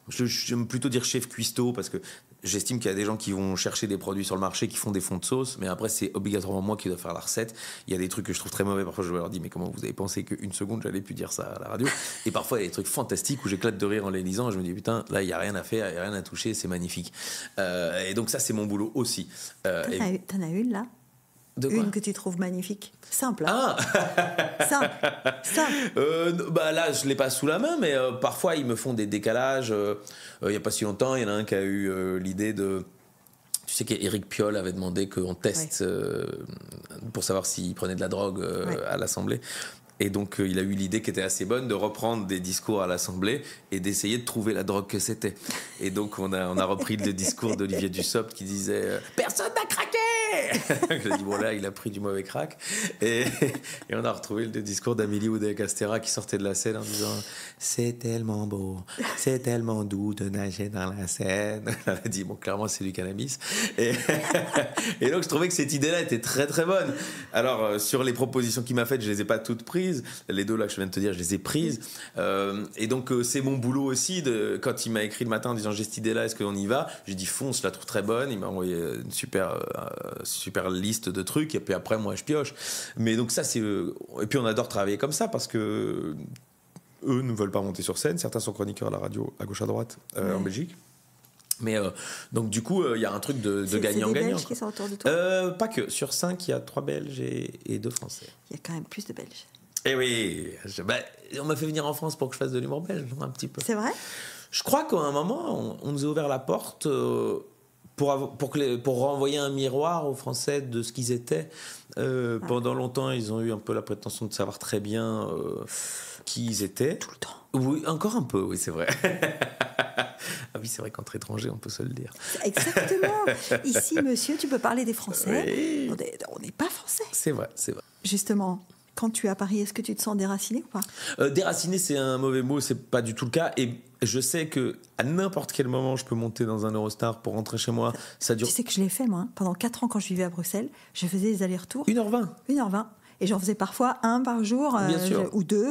J'aime plutôt dire chef cuistot, parce que j'estime qu'il y a des gens qui vont chercher des produits sur le marché, qui font des fonds de sauce, mais après, c'est obligatoirement moi qui dois faire la recette. Il y a des trucs que je trouve très mauvais. Parfois, je leur dis, mais comment vous avez pensé qu'une seconde, j'allais pu dire ça à la radio ? Et parfois, il y a des trucs fantastiques où j'éclate de rire en les lisant. Et je me dis, putain, là, il n'y a rien à faire, il n'y a rien à toucher, c'est magnifique. Et donc, ça, c'est mon boulot aussi. T'en as une, là ? Une que tu trouves magnifique. Simple. Hein. Simple. Bah là, je l'ai pas sous la main, mais parfois ils me font des décalages. Il y a pas si longtemps, il y en a un qui a eu l'idée de... Tu sais qu'Éric Piolle avait demandé qu'on teste pour savoir s'il prenait de la drogue à l'Assemblée. Et donc, il a eu l'idée qui était assez bonne de reprendre des discours à l'Assemblée et d'essayer de trouver la drogue que c'était. Et donc, on a repris le discours d'Olivier Dussopt qui disait « Personne n'a craqué !» J'ai dit, bon là, il a pris du mauvais crack. Et on a retrouvé le discours d'Amélie Oudéa-Castéra qui sortait de la scène en disant « C'est tellement beau, c'est tellement doux de nager dans la Seine. » Elle a dit, bon, clairement, c'est du cannabis. Et donc, je trouvais que cette idée-là était très, très bonne. Alors, sur les propositions qu'il m'a faites, je les ai pas toutes prises. Les deux là que je viens de te dire, je les ai prises. Et donc, c'est mon boulot aussi. Quand il m'a écrit le matin en disant j'ai cette idée-là, est-ce qu'on y va ? J'ai dit fonce, je la trouve très bonne. Il m'a envoyé une super liste de trucs. Et puis après, moi, je pioche. Mais donc, ça, c'est. Et puis, on adore travailler comme ça parce que eux ne veulent pas monter sur scène. Certains sont chroniqueurs à la radio, à gauche, à droite, en Belgique. Mais donc du coup il y a un truc de gagnant-gagnant. C'est des Belges qui sont autour de toi ? Pas que. Sur 5, il y a 3 Belges et 2 Français. Il y a quand même plus de Belges. Eh oui, on m'a fait venir en France pour que je fasse de l'humour belge, un petit peu. C'est vrai ? Je crois qu'à un moment, on nous a ouvert la porte pour renvoyer un miroir aux Français de ce qu'ils étaient. Pendant longtemps, ils ont eu un peu la prétention de savoir très bien qui ils étaient. Tout le temps. Oui, encore un peu, oui, c'est vrai. Ah oui, c'est vrai qu'entre étrangers, on peut se le dire. Exactement. Ici, monsieur, tu peux parler des Français. Oui. On n'est pas Français. C'est vrai, c'est vrai. Justement, quand tu es à Paris, est-ce que tu te sens déraciné ou pas ? Déraciné, c'est un mauvais mot, c'est pas du tout le cas. Et Je sais que à n'importe quel moment, je peux monter dans un Eurostar pour rentrer chez moi. Ça dure... Tu sais que je l'ai fait, moi. Pendant 4 ans, quand je vivais à Bruxelles, je faisais des allers-retours. 1h20. 1h20. Et j'en faisais parfois un par jour, ou 2.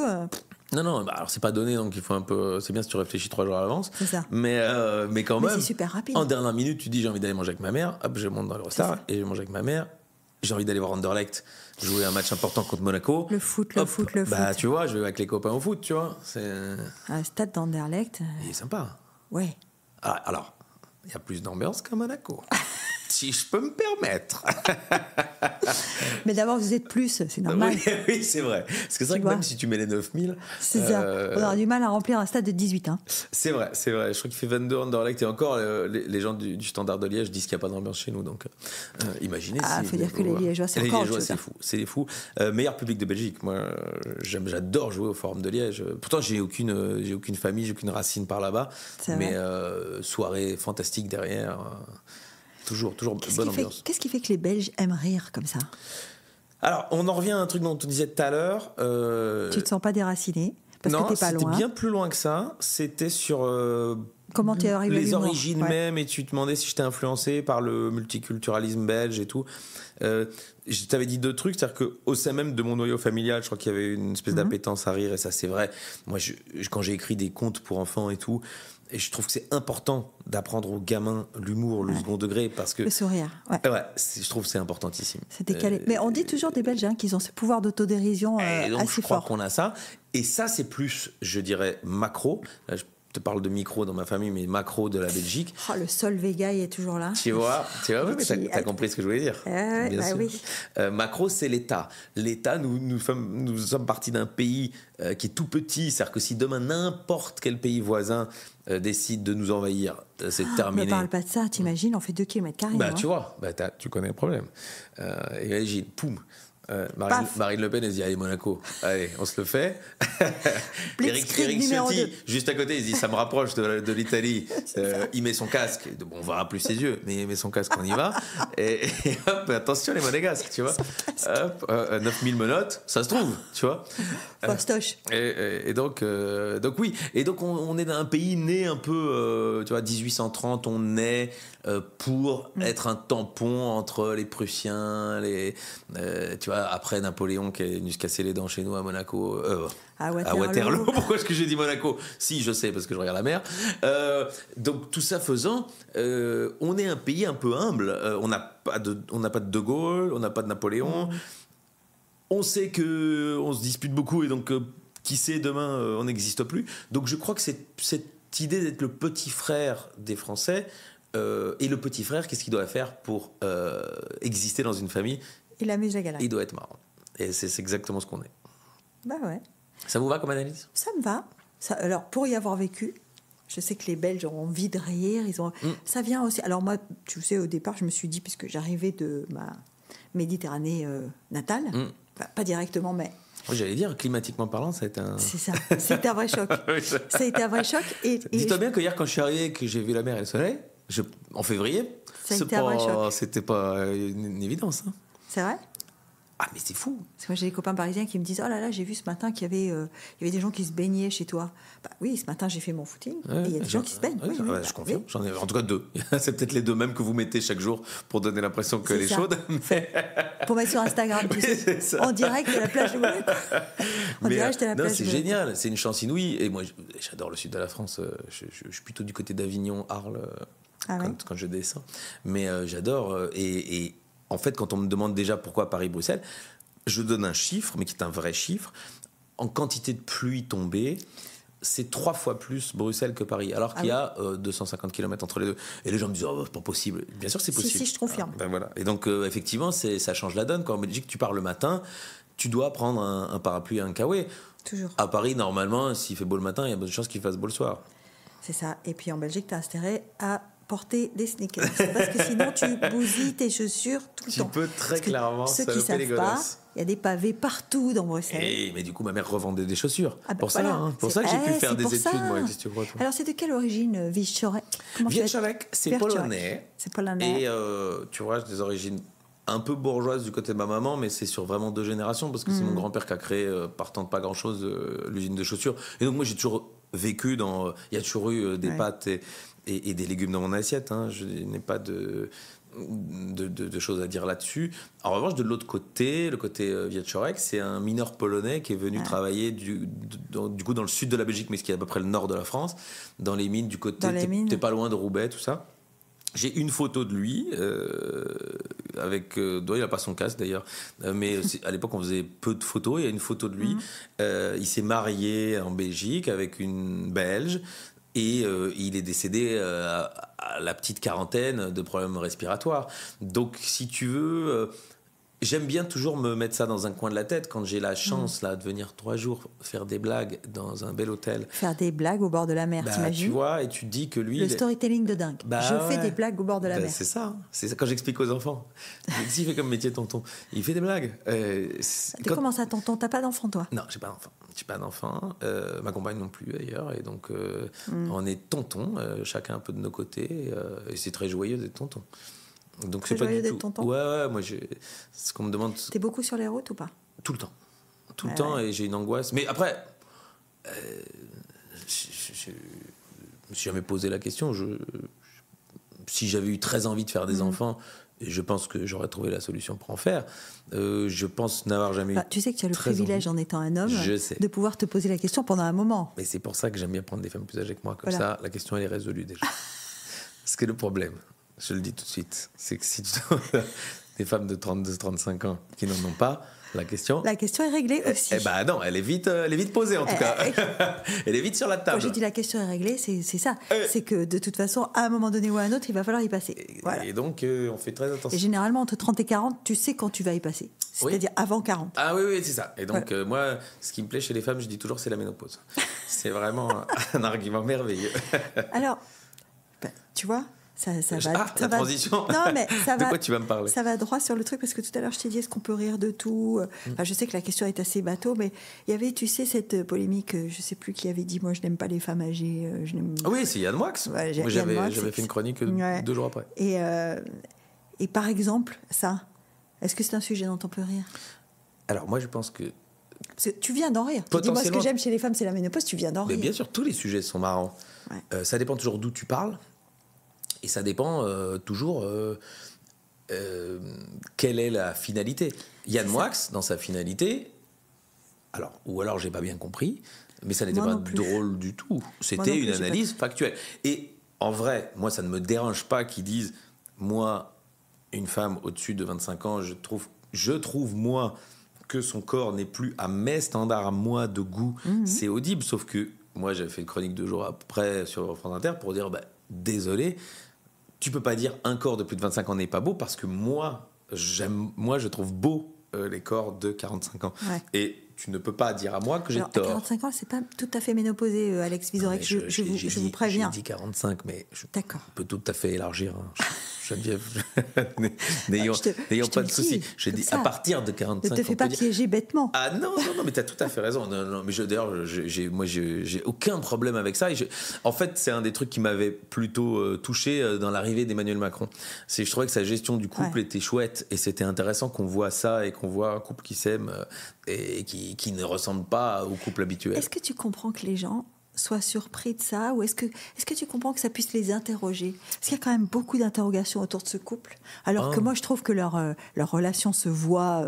Non, alors c'est pas donné, donc il faut un peu... C'est bien si tu réfléchis 3 jours à l'avance. C'est ça. Mais quand même... c'est super rapide. En dernière minute, tu dis j'ai envie d'aller manger avec ma mère. Hop, je monte dans l'Eurostar et je mange avec ma mère. J'ai envie d'aller voir Anderlecht jouer un match important contre Monaco. Le foot. Tu vois, je vais avec les copains au foot, tu vois. C'est... Un stade d'Anderlecht. Il est sympa. Ouais. Alors, il y a plus d'ambiance qu'à Monaco. Si je peux me permettre. Mais d'abord, vous êtes plus, c'est normal. Oui, c'est vrai. Parce que c'est vrai que même si tu mets les 9000... C'est ça. On aura du mal à remplir un stade de 18. Hein. C'est vrai. Je crois qu'il fait 22 Anderlecht. Et encore, les gens du Standard de Liège disent qu'il n'y a pas d'ambiance chez nous. Donc, imaginez. Il faut dire que les Liégeois, c'est encore autre chose. C'est des fous. Meilleur public de Belgique. Moi, j'adore jouer au Forum de Liège. Pourtant, j'ai aucune famille, j'ai aucune racine par là-bas. Mais soirée fantastique derrière... Toujours bonne ambiance. Qu'est-ce qui fait que les Belges aiment rire comme ça ? Alors, on en revient à un truc dont on disait tout à l'heure. Tu te sens pas déraciné parce que t'es pas loin. Non, c'était bien plus loin que ça. C'était sur comment tu es arrivé les origines même, et tu te demandais si j'étais influencé par le multiculturalisme belge et tout. Je t'avais dit 2 trucs, c'est-à-dire qu'au sein même de mon noyau familial, je crois qu'il y avait une espèce d'appétence à rire, et ça c'est vrai. Moi, quand j'ai écrit des contes pour enfants et tout, et je trouve que c'est important d'apprendre aux gamins l'humour, le second degré, parce que... Le sourire, je trouve que c'est importantissime. C'est décalé. Mais on dit toujours des Belges qu'ils ont ce pouvoir d'autodérision assez fort. Je crois qu'on a ça. Et ça, c'est plus, je dirais, macro. Là, je te parle de micro dans ma famille, mais macro de la Belgique. Oh, le Sol Vega est toujours là. Tu vois, oui, mais t'as compris ce que je voulais dire. Bien sûr. Oui. Macro, c'est l'État. L'État, nous sommes partis d'un pays qui est tout petit. C'est-à-dire que si demain, n'importe quel pays voisin décide de nous envahir, c'est terminé. Ne parle pas de ça, t'imagines, on fait 2 km². Tu vois, tu connais le problème. Imagine, poum. Marine Le Pen, elle se dit allez, Monaco, allez, on se le fait. Éric Ciotti, juste à côté, il se dit ça me rapproche de l'Italie. Il met son casque, on verra plus ses yeux, mais il met son casque, on y va. Et hop, attention les monégasques, tu vois. 9000 menottes, ça se trouve, tu vois. Fastoche. Et donc oui. Et donc on est dans un pays né un peu, tu vois, 1830, on naît pour être un tampon entre les Prussiens, tu vois, après Napoléon qui est venu se casser les dents chez nous à Monaco, à Waterloo. Pourquoi est-ce que j'ai dit Monaco ? Si, je sais, parce que je regarde la mer. Donc tout ça faisant, on est un pays un peu humble. On n'a pas de Gaulle, on n'a pas de Napoléon. On sait que on se dispute beaucoup et donc qui sait demain on n'existe plus. Donc je crois que cette idée d'être le petit frère des Français. Et le petit frère, qu'est-ce qu'il doit faire pour exister dans une famille ? Il amuse la galerie. Il doit être marrant. Et c'est exactement ce qu'on est. Bah ouais. Ça vous va comme analyse ? Ça me va. Alors, pour y avoir vécu, je sais que les Belges ont envie de rire. Ça vient aussi... Alors moi, tu sais, au départ, je me suis dit, puisque j'arrivais de ma Méditerranée natale, pas directement, mais... J'allais dire, climatiquement parlant, ça a été un... C'est ça, c'était un vrai choc. Ça a été un vrai choc. Dis-toi bien que hier, quand je suis arrivé, que j'ai vu la mer et le soleil, en février, c'était pas une évidence. Hein. C'est vrai ? Ah, mais c'est fou. Parce que moi, j'ai des copains parisiens qui me disent « Oh là là, j'ai vu ce matin qu'il y avait des gens qui se baignaient chez toi. » Bah oui, ce matin, j'ai fait mon footing et il y a des gens qui se baignent. Je confirme. J'en ai en tout cas 2. C'est peut-être les 2 mêmes que vous mettez chaque jour pour donner l'impression qu'elle est chaude. Mais... Pour mettre sur Instagram, tu sais, en direct de la plage de Monaco. C'est génial, c'est une chance inouïe. Et moi, j'adore le sud de la France. Je suis plutôt du côté d'Avignon, Arles, quand je descends. Mais j'adore. Et en fait, quand on me demande déjà pourquoi Paris-Bruxelles, je donne un chiffre, mais qui est un vrai chiffre. En quantité de pluie tombée, c'est 3 fois plus Bruxelles que Paris, alors qu'il y a 250 km entre les deux. Et les gens me disent « Oh, c'est pas possible ». Bien sûr, c'est possible. Si, je te confirme. Voilà. Et donc, effectivement, ça change la donne. Quand en Belgique, tu pars le matin, tu dois prendre un parapluie et un kawaii. Toujours. À Paris, normalement, s'il fait beau le matin, il y a bonne chance qu'il fasse beau le soir. C'est ça. Et puis en Belgique, tu as intérêt à porter des sneakers. Parce que sinon, tu bousilles tes chaussures tout le temps. Tu peux très clairement saloper les godasses. Ceux qui savent pas, il y a des pavés partout dans Bruxelles. Mais du coup, ma mère revendait des chaussures. Pour ça que j'ai pu faire des études, moi. Qu'est-ce que tu crois, toi ? Alors, c'est de quelle origine, Wieczorek ? Wieczorek, c'est polonais. C'est polonais. Et tu vois, j'ai des origines un peu bourgeoise du côté de ma maman, mais c'est sur vraiment 2 générations, parce que c'est mon grand-père qui a créé, partant de pas grand-chose, l'usine de chaussures. Et donc moi j'ai toujours vécu dans... Il y a toujours eu des pâtes et des légumes dans mon assiette. Hein. Je n'ai pas de choses à dire là-dessus. En revanche, de l'autre côté, le côté Wieczorek, c'est un mineur polonais qui est venu travailler du coup dans le sud de la Belgique, mais ce qui est à peu près le nord de la France, dans les mines du côté... T'es pas loin de Roubaix, tout ça. J'ai une photo de lui, avec... il n'a pas son casque d'ailleurs, mais à l'époque on faisait peu de photos. Il y a une photo de lui. Il s'est marié en Belgique avec une Belge et il est décédé à la petite quarantaine de problèmes respiratoires. Donc si tu veux... J'aime bien toujours me mettre ça dans un coin de la tête quand j'ai la chance là, de venir 3 jours faire des blagues dans un bel hôtel. Faire des blagues au bord de la mer, t'imagines ? Tu vois, et tu te dis que lui... Le storytelling de dingue. Je fais des blagues au bord de la mer. C'est ça quand j'explique aux enfants. S'il fait comme métier tonton, il fait des blagues. Comment ça, tonton ? T'as pas d'enfant, toi ? Non, j'ai pas d'enfant. Ma compagne non plus, d'ailleurs. Et donc, on est tonton, chacun un peu de nos côtés. Et c'est très joyeux d'être tonton. Donc c'est pas du tout. Tonton. Ouais, moi ce qu'on me demande. T'es beaucoup sur les routes ou pas ? Tout le temps, et j'ai une angoisse. Mais après, je me suis jamais posé la question. Si j'avais eu très envie de faire des enfants, et je pense que j'aurais trouvé la solution pour en faire. Je pense n'avoir jamais eu. Tu sais que tu as le privilège, en étant un homme, de pouvoir te poser la question pendant un moment. Mais c'est pour ça que j'aime bien prendre des femmes plus âgées que moi. Comme ça, la question elle est résolue déjà. Parce que le problème, je le dis tout de suite, c'est que si tu as des femmes de 32-35 ans qui n'en ont pas, la question est réglée aussi. Non, elle est vite posée en tout cas. Elle est vite sur la table. Quand j'ai dit la question est réglée, c'est ça. C'est que de toute façon, à un moment donné ou à un autre, il va falloir y passer. Et donc, on fait très attention. Et généralement, entre 30 et 40, tu sais quand tu vas y passer. C'est-à-dire avant 40. Ah oui, c'est ça. Et donc, moi, ce qui me plaît chez les femmes, je dis toujours, c'est la ménopause. C'est vraiment un argument merveilleux. Alors, tu vois, ça transition. Non, mais ça va. De quoi tu vas me parler ? Ça va droit sur le truc, parce que tout à l'heure je t'ai dit, est-ce qu'on peut rire de tout ? Je sais que la question est assez bateau, mais il y avait, tu sais, cette polémique, je sais plus qui avait dit, moi je n'aime pas les femmes âgées. Oui, c'est Yann Moix. Moi j'avais fait une chronique 2 jours après. Et par exemple, ça, est-ce que c'est un sujet dont on peut rire ? Alors moi je pense que... Parce que tu viens d'en rire. Dis-moi, ce que j'aime chez les femmes, c'est la ménopause, tu viens d'en rire. Mais bien sûr, tous les sujets sont marrants. Ça dépend toujours d'où tu parles. Et ça dépend toujours quelle est la finalité. Yann Moix, dans sa finalité, ou alors j'ai pas bien compris, mais ça n'était pas drôle du tout. C'était une analyse factuelle. Et en vrai, moi, ça ne me dérange pas qu'ils disent, moi, une femme au-dessus de 25 ans, je trouve moi, que son corps n'est plus à mes standards, à moi, de goût. C'est audible, sauf que moi, j'avais fait une chronique 2 jours après sur France Inter pour dire, désolé, tu peux pas dire un corps de plus de 25 ans n'est pas beau, parce que moi je trouve beau les corps de 45 ans. Et tu ne peux pas dire à moi que j'ai tort. 45 ans, c'est pas tout à fait ménopausé, Alex Vizorek. Je vous préviens. J'ai dit 45, mais je peux tout à fait élargir. Geneviève, n'ayons pas de soucis. J'ai dit à partir de 45. Ne te fais pas piéger bêtement. Ah non, mais tu as tout à fait raison. Non, mais d'ailleurs, j'ai aucun problème avec ça. En fait, c'est un des trucs qui m'avait plutôt touché dans l'arrivée d'Emmanuel Macron. Je trouvais que sa gestion du couple était chouette, et c'était intéressant qu'on voit ça et qu'on voit un couple qui s'aime et qui ne ressemble pas au couple habituel. Est-ce que tu comprends que les gens soient surpris de ça, ou est-ce que tu comprends que ça puisse les interroger ? Parce qu'il y a quand même beaucoup d'interrogations autour de ce couple, alors que moi je trouve que leur relation se voit,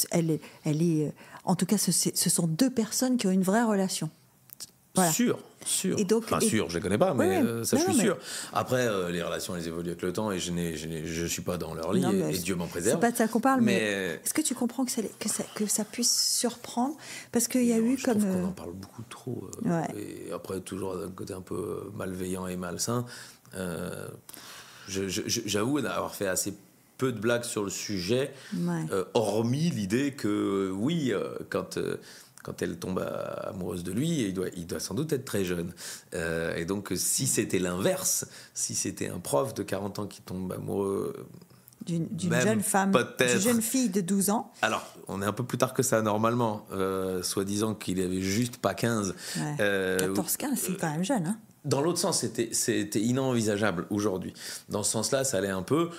elle est en tout cas ce sont 2 personnes qui ont une vraie relation. Voilà. Sûr. Et donc, sûr, je les connais pas, mais ça je suis sûr. Après, les relations, elles évoluent avec le temps, et je suis pas dans leur lit, et Dieu m'en préserve. C'est pas de ça qu'on parle, mais est-ce que tu comprends que ça puisse surprendre ? Parce qu'il y a eu comme... Je trouve qu'on en parle beaucoup trop. Et après, toujours d'un côté un peu malveillant et malsain. J'avoue d'avoir fait assez peu de blagues sur le sujet, hormis l'idée que, quand elle tombe amoureuse de lui, il doit sans doute être très jeune. Et donc, si c'était l'inverse, si c'était un prof de 40 ans qui tombe amoureux d'une jeune femme, d'une jeune fille de 12 ans... Alors, on est un peu plus tard que ça, normalement, soi-disant qu'il avait juste pas 15. 14-15, c'est quand même jeune. Dans l'autre sens, c'était inenvisageable aujourd'hui. Dans ce sens-là, ça allait un peu...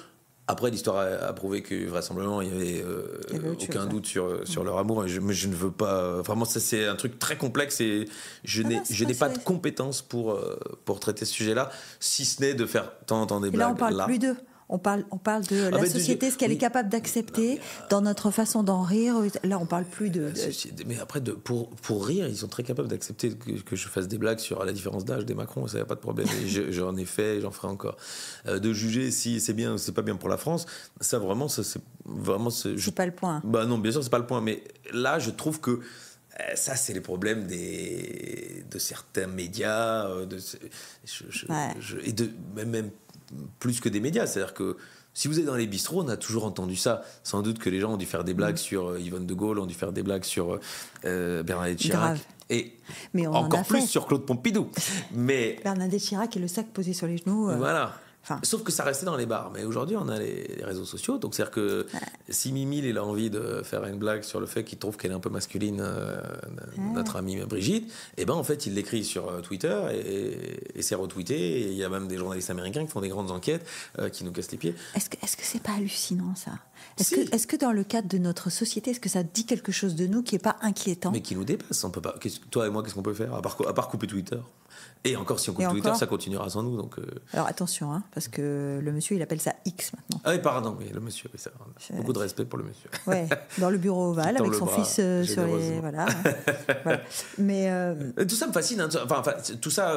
Après, l'histoire a prouvé que vraisemblablement il y avait aucun doute sur leur amour. Mais je ne veux pas. Vraiment, ça c'est un truc très complexe et je n'ai pas de compétences pour traiter ce sujet-là, si ce n'est de faire de temps en temps des blagues. Là, on parle plus d'eux. On parle de la société, ce qu'elle est capable d'accepter dans notre façon d'en rire. Là, on parle plus de... Mais après, pour rire, ils sont très capables d'accepter que je fasse des blagues sur la différence d'âge des Macron, ça n'y a pas de problème. J'en ai fait, j'en ferai encore. De juger si c'est bien ou c'est pas bien pour la France, ça vraiment, c'est vraiment... C'est pas le point. Bah non, bien sûr, c'est pas le point. Mais là, je trouve que ça, c'est les problèmes de certains médias, et de même plus que des médias, c'est-à-dire que si vous êtes dans les bistrots, on a toujours entendu ça. Sans doute que les gens ont dû faire des blagues sur Yvonne de Gaulle, ont dû faire des blagues sur Bernadette Chirac. Et mais on encore plus fait. sur Claude Pompidou. Mais Bernadette Chirac et le sac posé sur les genoux. Voilà. Sauf que ça restait dans les bars. Mais aujourd'hui, on a les réseaux sociaux. Donc, c'est-à-dire que si Mimi, il a envie de faire une blague sur le fait qu'il trouve qu'elle est un peu masculine, notre amie Brigitte, et ben en fait, il l'écrit sur Twitter et c'est retweeté. Et il y a même des journalistes américains qui font des grandes enquêtes qui nous cassent les pieds. Est-ce que c'est pas hallucinant, ça ? Est-ce que dans le cadre de notre société, est-ce que ça dit quelque chose de nous qui n'est pas inquiétant ? Mais qui nous dépasse. On peut pas. Toi et moi, qu'est-ce qu'on peut faire à part couper Twitter ? Et encore, si on coupe Twitter, ça continuera sans nous. Donc Alors attention, parce que le monsieur, il appelle ça X maintenant. Ah oui, pardon, oui, le monsieur. Oui, beaucoup de respect pour le monsieur. Ouais, dans le bureau ovale, avec son fils sur les... Voilà. Mais... Tout ça me fascine. Enfin, tout ça...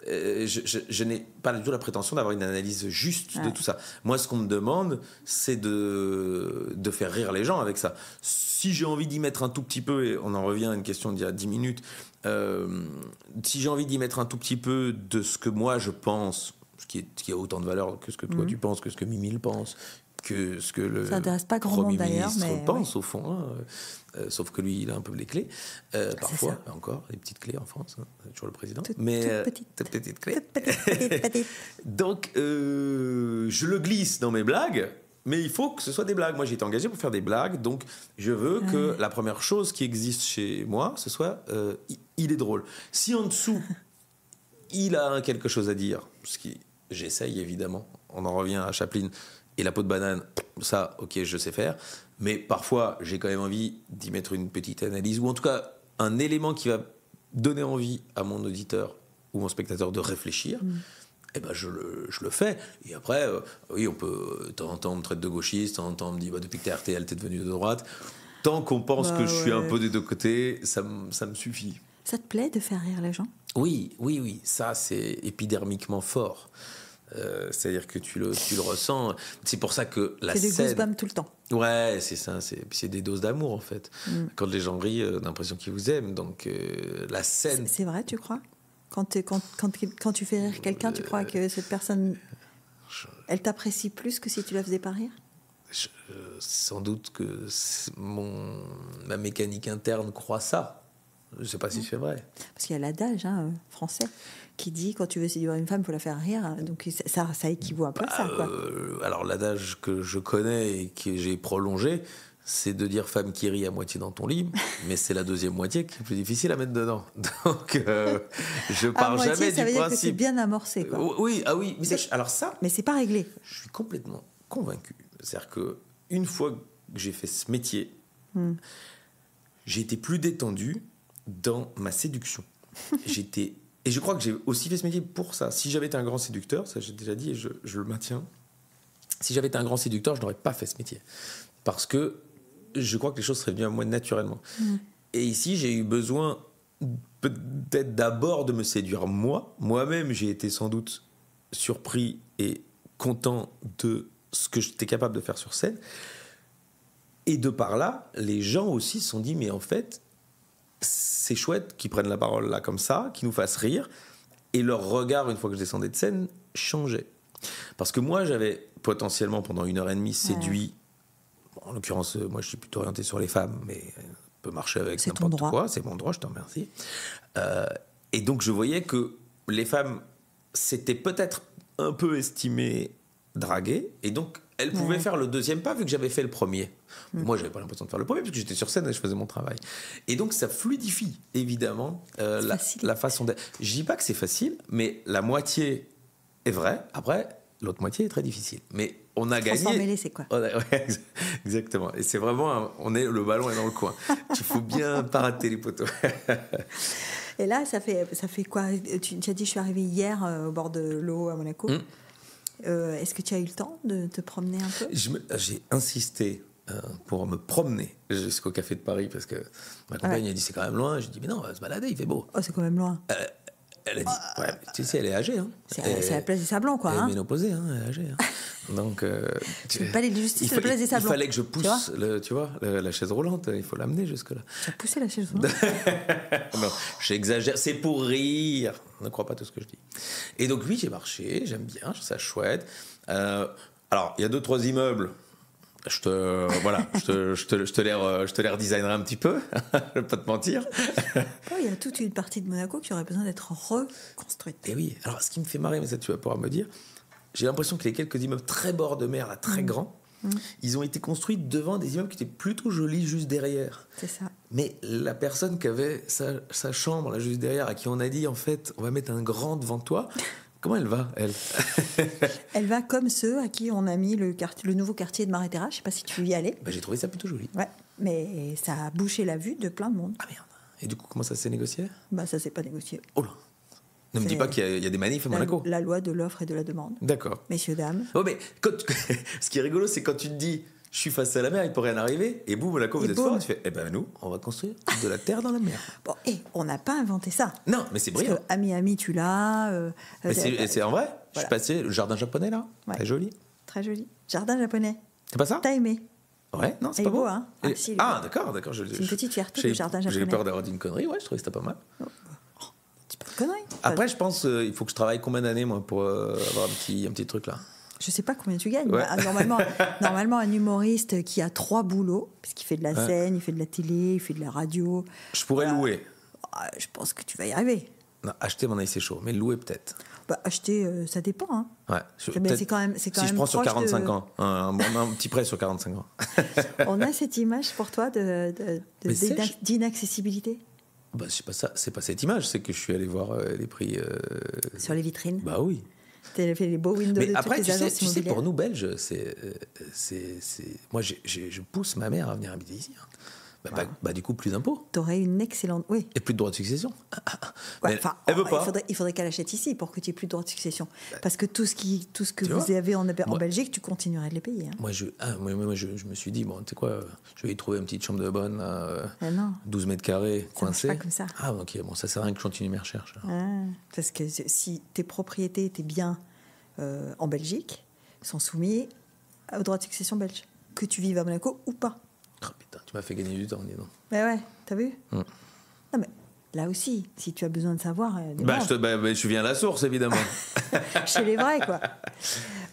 je n'ai pas du tout la prétention d'avoir une analyse juste de tout ça. Moi, ce qu'on me demande, c'est de faire rire les gens avec ça. Si j'ai envie d'y mettre un tout petit peu, et on en revient à une question d'il y a 10 minutes, si j'ai envie d'y mettre un tout petit peu de ce que moi je pense, ce qui a autant de valeur que ce que toi tu penses, que ce que Mimi le pense, que ce que le Premier ministre pense au fond, sauf que lui il a un peu les clés parfois encore les petites clés en France, toujours le président, toutes petites clés. Petite. Donc je le glisse dans mes blagues, mais il faut que ce soit des blagues. Moi j'ai été engagé pour faire des blagues, donc je veux que la première chose qui existe chez moi ce soit il est drôle. Si en dessous il a quelque chose à dire, ce qui j'essaye évidemment, on en revient à Chaplin. Et la peau de banane, ça, ok, je sais faire. Mais parfois, j'ai quand même envie d'y mettre une petite analyse, ou en tout cas, un élément qui va donner envie à mon auditeur ou mon spectateur de réfléchir. Et ben, je le fais. Et après, oui, on peut... De temps en temps, on me traite de gauchiste, de temps en temps, on me dit, depuis que t'es RTL, t'es devenu de droite. Tant qu'on pense que je suis un peu des deux côtés, ça me suffit. Ça te plaît de faire rire les gens ? Oui. Ça, c'est épidermiquement fort. C'est-à-dire que tu le ressens. C'est pour ça que la scène... C'est des goosebumps tout le temps. Ouais, c'est ça. C'est des doses d'amour, en fait. Quand les gens rient, on a l'impression qu'ils vous aiment. Donc, la scène... C'est vrai, tu crois ? Quand tu fais rire quelqu'un, tu crois que cette personne... Elle t'apprécie plus que si tu la faisais pas rire ? Sans doute que ma mécanique interne croit ça. Je ne sais pas si c'est vrai. Parce qu'il y a l'adage français qui dit quand tu veux séduire une femme, il faut la faire rire. Donc ça équivaut un peu à ça. Quoi. Alors l'adage que je connais et que j'ai prolongé, c'est de dire femme qui rit à moitié dans ton lit, mais c'est la deuxième moitié qui est plus difficile à mettre dedans. Donc je pars jamais du principe. Ça veut dire que c'est bien amorcé. Quoi. Oui. Alors ça. Mais c'est pas réglé. Je suis complètement convaincu. C'est-à-dire que une fois que j'ai fait ce métier, j'ai été plus détendu dans ma séduction. Et je crois que j'ai aussi fait ce métier pour ça. Si j'avais été un grand séducteur, ça j'ai déjà dit et je le maintiens, si j'avais été un grand séducteur, je n'aurais pas fait ce métier. Parce que je crois que les choses seraient venues à moi naturellement. Et ici, j'ai eu besoin peut-être d'abord de me séduire moi-même. J'ai été sans doute surpris et content de ce que j'étais capable de faire sur scène. Et de par là, les gens aussi se sont dit, mais en fait, c'est chouette qu'ils prennent la parole là comme ça, qu'ils nous fassent rire. Et leur regard, une fois que je descendais de scène, changeait. Parce que moi, j'avais potentiellement, pendant 1h30, séduit... En l'occurrence, moi, je suis plutôt orienté sur les femmes, mais peut marcher avec n'importe quoi. C'est mon droit, je te remercie. Et donc, je voyais que les femmes s'étaient peut-être un peu estimées draguées, et donc elles pouvaient faire le deuxième pas, vu que j'avais fait le premier. Moi, j'avais pas l'impression de faire le premier, parce que j'étais sur scène et je faisais mon travail. Et donc, ça fluidifie, évidemment, la façon d'être. Je dis pas que c'est facile, mais la moitié est vraie. Après, l'autre moitié est très difficile. Mais on a gagné. Transformer l'essai, quoi. Ouais, exactement. Et c'est vraiment, le ballon est dans le coin. Il faut bien pas rater les poteaux. Et là, ça fait quoi? Tu as dit, je suis arrivée hier au bord de l'eau à Monaco. Est-ce que tu as eu le temps de te promener un peu? J'ai insisté pour me promener jusqu'au Café de Paris parce que ma compagne a dit c'est quand même loin. J'ai dit mais non, on va se balader, il fait beau. Oh, c'est quand même loin. Elle a dit, ouais, tu sais, elle est âgée. Hein. C'est la place des Sablons, quoi. Elle est ménopausée, hein, elle est âgée. Hein. Donc, c'est le palais de justice, la place des Sablons. Il fallait que je pousse, tu vois, la chaise roulante, il faut l'amener jusque-là. Tu as poussé la chaise roulante? Non, j'exagère, c'est pour rire. Ne crois pas tout ce que je dis. Et donc, oui, j'ai marché, j'aime bien, je trouve ça chouette. Alors, il y a 2-3 immeubles. Je te les redesignerai un petit peu, je vais pas te mentir. Il y a toute une partie de Monaco qui aurait besoin d'être reconstruite. Et oui, alors ce qui me fait marrer, mais ça tu vas pouvoir me dire, j'ai l'impression que les quelques immeubles très bord de mer, là, très grands, ils ont été construits devant des immeubles qui étaient plutôt jolis juste derrière. C'est ça. Mais la personne qui avait sa chambre là juste derrière, à qui on a dit en fait, on va mettre un grand devant toi. Comment elle va, elle? Elle va comme ceux à qui on a mis le nouveau quartier de Maréterra. Je ne sais pas si tu y allais. J'ai trouvé ça plutôt joli. Ouais, mais ça a bouché la vue de plein de monde. Ah merde. Et du coup, comment ça s'est négocié? Ça ne s'est pas négocié. Oh là. Ne me dis pas qu'il y a des manifs à Monaco. La loi de l'offre et de la demande. D'accord. Messieurs, dames. Oh, mais ce qui est rigolo, c'est quand tu te dis... Je suis face à la mer, il peut rien arriver. Et boum, Monaco, vous êtes fort. Tu fais, nous, on va construire de la terre dans la mer. Bon, on n'a pas inventé ça. Non, mais c'est brillant. Parce que Ami, tu l'as. Mais c'est en vrai. Voilà. Je suis passé, le jardin japonais, là. Ouais. Très joli. Très joli. Jardin japonais. C'est pas ça? T'as aimé? Ouais, non, c'est pas beau. beau. Hein. D'accord. C'est une petite fierté, le jardin japonais. J'ai peur d'avoir dit une connerie, ouais, je trouvais que c'était pas mal. C'est pas de connerie. Après, je pense il faut que je travaille combien d'années, moi, pour avoir un petit truc, là. Je sais pas combien tu gagnes. Ouais. Normalement, un humoriste qui a 3 boulots, parce qu'il fait de la scène, il fait de la télé, il fait de la radio. Je pourrais louer. Je pense que tu vas y arriver. Non, acheter, mon avis, c'est chaud, mais louer peut-être. Acheter, ça dépend. Hein. Ouais. Mais c'est quand même. Si je prends sur 45 ans, un petit prêt sur 45 ans. On a cette image pour toi d'inaccessibilité? C'est pas cette image, c'est que je suis allé voir les prix. Sur les vitrines? Bah oui. Tu as fait les beaux windows de après, toutes les agences tu sais, immobilières. pour nous Belges, moi, je pousse ma mère à venir habiter ici. Du coup, plus d'impôts. Tu aurais une excellente. Oui. Et plus de droits de succession. Ouais, elle veut pas. Il faudrait qu'elle achète ici pour que tu aies plus de droits de succession. Parce que tout ce que vous avez en Belgique, tu continuerais de les payer. Hein. Moi, je me suis dit, bon, tu sais quoi, je vais y trouver une petite chambre de bonne, 12 mètres carrés, coincée. Ça marche pas comme ça. Ah, ok, bon, ça sert à rien que je continue mes recherches. Parce que si tes propriétés, tes biens en Belgique sont soumis aux droits de succession belges, que tu vives à Monaco ou pas. Oh, putain, tu m'as fait gagner du temps, dis donc. Mais ouais, t'as vu? Non, mais là aussi, si tu as besoin de savoir... je viens à la source, évidemment. Chez les vrais, quoi.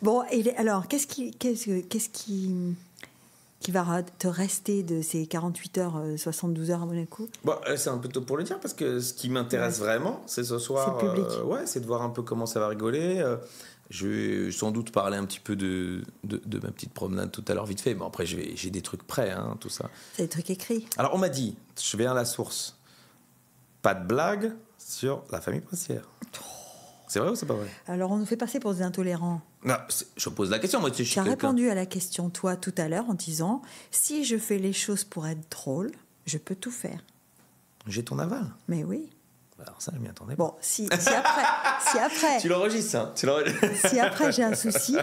Bon, alors, qu'est-ce qui va te rester de ces 48 heures, 72 heures à Monaco? C'est un peu tôt pour le dire, parce que ce qui m'intéresse vraiment, c'est ce soir... C'est le public. C'est de voir un peu comment ça va rigoler. Je vais sans doute parler un petit peu de ma petite promenade tout à l'heure, vite fait. Bon, après, j'ai des trucs prêts, hein, tout ça. C'est des trucs écrits. Alors, on m'a dit, je viens à la source, pas de blague sur la famille princière. C'est vrai ou c'est pas vrai? Alors, on nous fait passer pour des intolérants. Non, je pose la question, moi. Tu as répondu à la question, toi, tout à l'heure, en disant, si je fais les choses pour être drôle, je peux tout faire. J'ai ton aval. Mais oui. Alors ça, je m'y attendais. Bon, si après... Tu l'enregistres, hein? Si après j'ai un souci,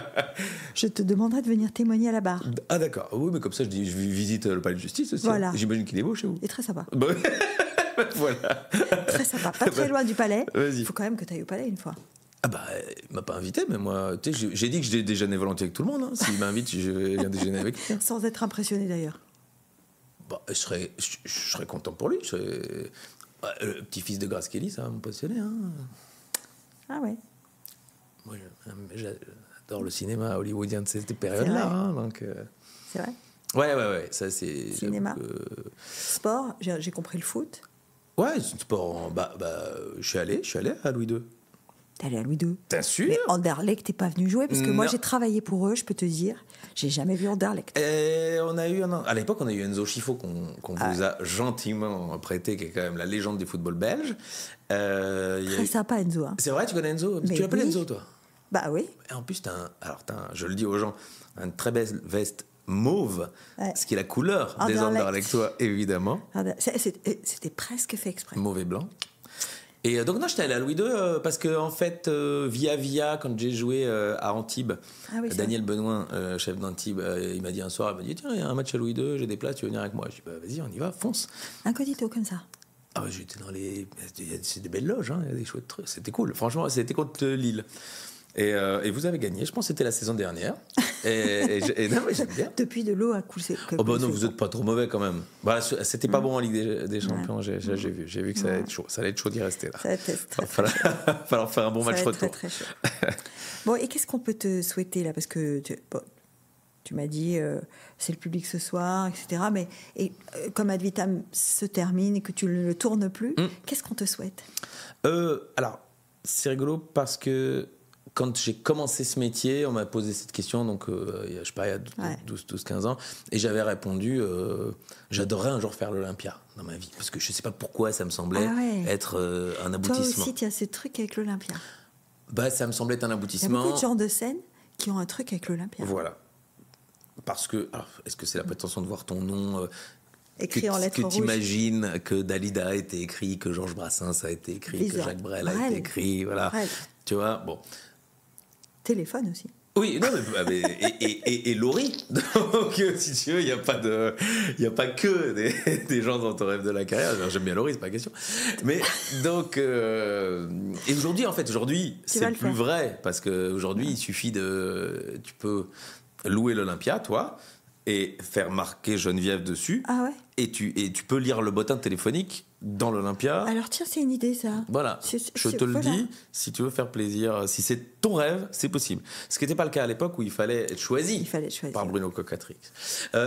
je te demanderai de venir témoigner à la barre. Ah d'accord. Oui, mais comme ça, je visite le palais de justice aussi. Voilà. Hein. J'imagine qu'il est beau chez vous. Et très sympa. Voilà. Très sympa. Pas très loin du palais. Vas-y. Il faut quand même que tu ailles au palais une fois. Il m'a pas invité, mais moi, tu sais, j'ai dit que je déjeunais volontiers avec tout le monde. Hein. S'il m'invite, je viens déjeuner avec lui. Sans être impressionné d'ailleurs. Je serais content pour lui. Le petit-fils de Grace Kelly, ça va me passionner. Hein. Ah ouais. Moi, j'adore le cinéma hollywoodien de cette période-là. Hein, donc, c'est vrai. Ouais. Ça, c'est... Cinéma. Sport, j'ai compris le foot. Ouais, sport. Je suis allé à Louis II. T'es allé à Louis II? T'es sûr? Mais Anderlecht, t'es pas venu jouer? Parce que moi, j'ai travaillé pour eux, je peux te dire. J'ai jamais vu Anderlecht. À l'époque, on a eu Enzo Schifo qu'on vous a gentiment prêté, qui est quand même la légende du football belge. Très sympa, Enzo. Hein. C'est vrai, tu connais Enzo? Mais tu l'appelles oui. Enzo, toi? Bah oui. Et en plus, je le dis aux gens, une très belle veste mauve, ce qui est la couleur des Anderlecht, toi, évidemment. C'était presque fait exprès. Mauve et blanc. Et donc, non, j'étais allé à Louis II parce que, en fait, via, quand j'ai joué à Antibes, Daniel Benoît, chef d'Antibes, il m'a dit un soir, il m'a dit, tiens, il y a un match à Louis II, j'ai des places, tu veux venir avec moi? Je dis, bah, vas-y, on y va, fonce. Incognito, comme ça. Ah ouais, j'étais c'est des belles loges, hein, il y a des chouettes trucs, c'était cool. Franchement, c'était contre Lille. Et vous avez gagné, je pense que c'était la saison dernière. Et non, mais j'aime bien. Depuis, de l'eau a coulé. Oh bah non, vous n'êtes pas trop mauvais quand même. Bah, c'était pas bon en Ligue des Champions, j'ai vu que ça allait être chaud. Ça allait être chaud d'y rester là. Ça va être très falloir faire un bon match retour. Très chaud. Bon, et qu'est-ce qu'on peut te souhaiter là? Parce que tu m'as dit, c'est le public ce soir, etc. Mais comme Ad Vitam se termine et que tu ne le tournes plus, qu'est-ce qu'on te souhaite? Alors, c'est rigolo parce que quand j'ai commencé ce métier, on m'a posé cette question, donc il y a 12-15 ans, et j'avais répondu, j'adorerais un jour faire l'Olympia dans ma vie, parce que je ne sais pas pourquoi ça me semblait être un aboutissement. Toi aussi, tu as ce truc avec l'Olympia. Bah, ça me semblait être un aboutissement. Il y a beaucoup de genres de scènes qui ont un truc avec l'Olympia. Voilà. Parce que, alors, est-ce que c'est la prétention de voir ton nom écrit en lettres rouges. Que t'imagines que Dalida a été écrit, que Georges Brassens a été écrit, que Jacques Brel a été écrit, voilà. Tu vois, bon. Téléphone aussi. Oui, non, et Laurie. Donc, si tu veux, il n'y a pas que des gens dans ton rêve de la carrière. J'aime bien Laurie, c'est pas la question. Mais donc, et aujourd'hui, c'est plus vrai parce qu'aujourd'hui, il suffit tu peux louer l'Olympia, toi, et faire marquer Geneviève dessus. Ah ouais. Et tu peux lire le bottin téléphonique dans l'Olympia. Alors tiens, c'est une idée ça. Voilà, je te le dis, si tu veux faire plaisir, si c'est ton rêve, c'est possible. Ce qui n'était pas le cas à l'époque où il fallait être choisi par Bruno Cocatrix.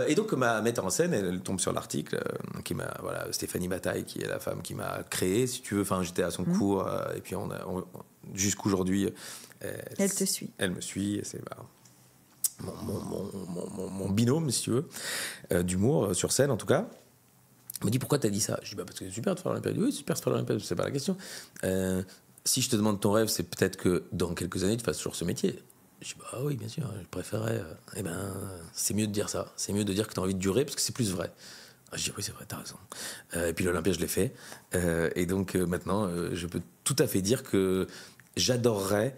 Et donc ma metteur en scène, elle tombe sur l'article, Stéphanie Bataille, qui est la femme qui m'a créé, si tu veux, enfin j'étais à son cours, et puis jusqu'aujourd'hui, elle te suit. Elle me suit, et c'est mon binôme, si tu veux, d'humour sur scène en tout cas. Il me dit pourquoi t'as dit ça? Je dis parce que c'est super de faire l'Olympia. Oui, c'est super de faire l'Olympia, c'est pas la question. Si je te demande ton rêve, c'est peut-être que dans quelques années tu fasses toujours ce métier. Je dis oui, bien sûr, je préférerais. C'est mieux de dire ça. C'est mieux de dire que t'as envie de durer parce que c'est plus vrai. Je dis oui, c'est vrai, t'as raison. Et puis l'Olympia, je l'ai fait. Et donc maintenant, je peux tout à fait dire que j'adorerais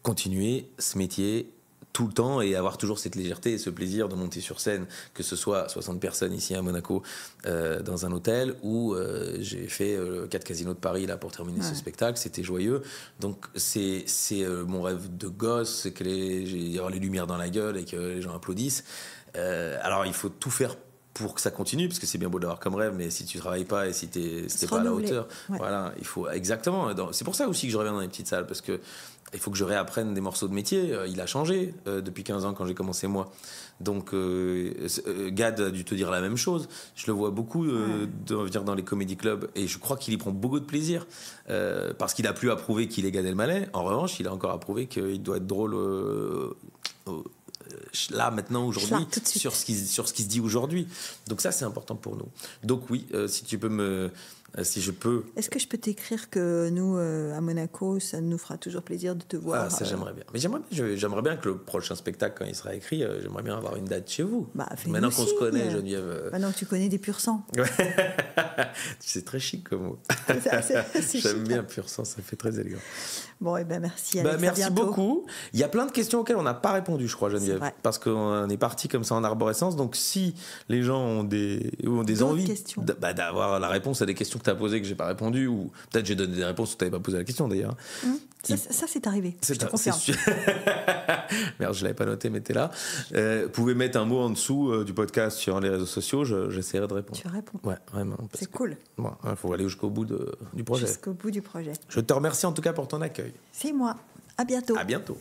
continuer ce métier tout le temps et avoir toujours cette légèreté et ce plaisir de monter sur scène, que ce soit 60 personnes ici à Monaco dans un hôtel où j'ai fait 4 casinos de Paris là pour terminer ce spectacle, c'était joyeux. Donc c'est mon rêve de gosse, c'est qu'il y aura les lumières dans la gueule et que les gens applaudissent. Alors il faut tout faire pour que ça continue, parce que c'est bien beau d'avoir comme rêve, mais si tu travailles pas et si t'es pas à la hauteur, voilà, il faut exactement. C'est pour ça aussi que je reviens dans les petites salles, parce que il faut que je réapprenne des morceaux de métier. Il a changé depuis 15 ans quand j'ai commencé moi. Donc Gad a dû te dire la même chose. Je le vois beaucoup venir dans les comédie clubs et je crois qu'il y prend beaucoup de plaisir parce qu'il a plus à prouver qu'il est Gad Elmaleh. En revanche, il a encore à prouver qu'il doit être drôle là maintenant aujourd'hui sur ce qui se dit aujourd'hui. Donc ça c'est important pour nous. Donc oui, si je peux. Est-ce que je peux t'écrire que nous, à Monaco, ça nous fera toujours plaisir de te voir? Ah, ça j'aimerais bien. Mais j'aimerais bien que le prochain spectacle, quand il sera écrit, j'aimerais bien avoir une date chez vous. Maintenant qu'on se connaît, Geneviève. Maintenant que tu connais des pur sang. C'est très chic comme mot. C'est J'aime bien pur sang, ça fait très élégant. Bon, et merci Alex, merci beaucoup. Il y a plein de questions auxquelles on n'a pas répondu, je crois, Geneviève. Parce qu'on est parti comme ça en arborescence. Donc si les gens ont des envies d'avoir la réponse à des questions que tu as posées que j'ai pas répondu, ou peut-être j'ai donné des réponses où tu n'avais pas posé la question d'ailleurs. Ça c'est arrivé, je te confirme. Merde, je l'avais pas noté, mais t'es là. Vous pouvez mettre un mot en dessous du podcast sur les réseaux sociaux, j'essaierai de répondre. Tu réponds. Ouais, vraiment. C'est cool. Il faut aller jusqu'au bout du projet. Jusqu'au bout du projet. Je te remercie en tout cas pour ton accueil. C'est moi. À bientôt. À bientôt.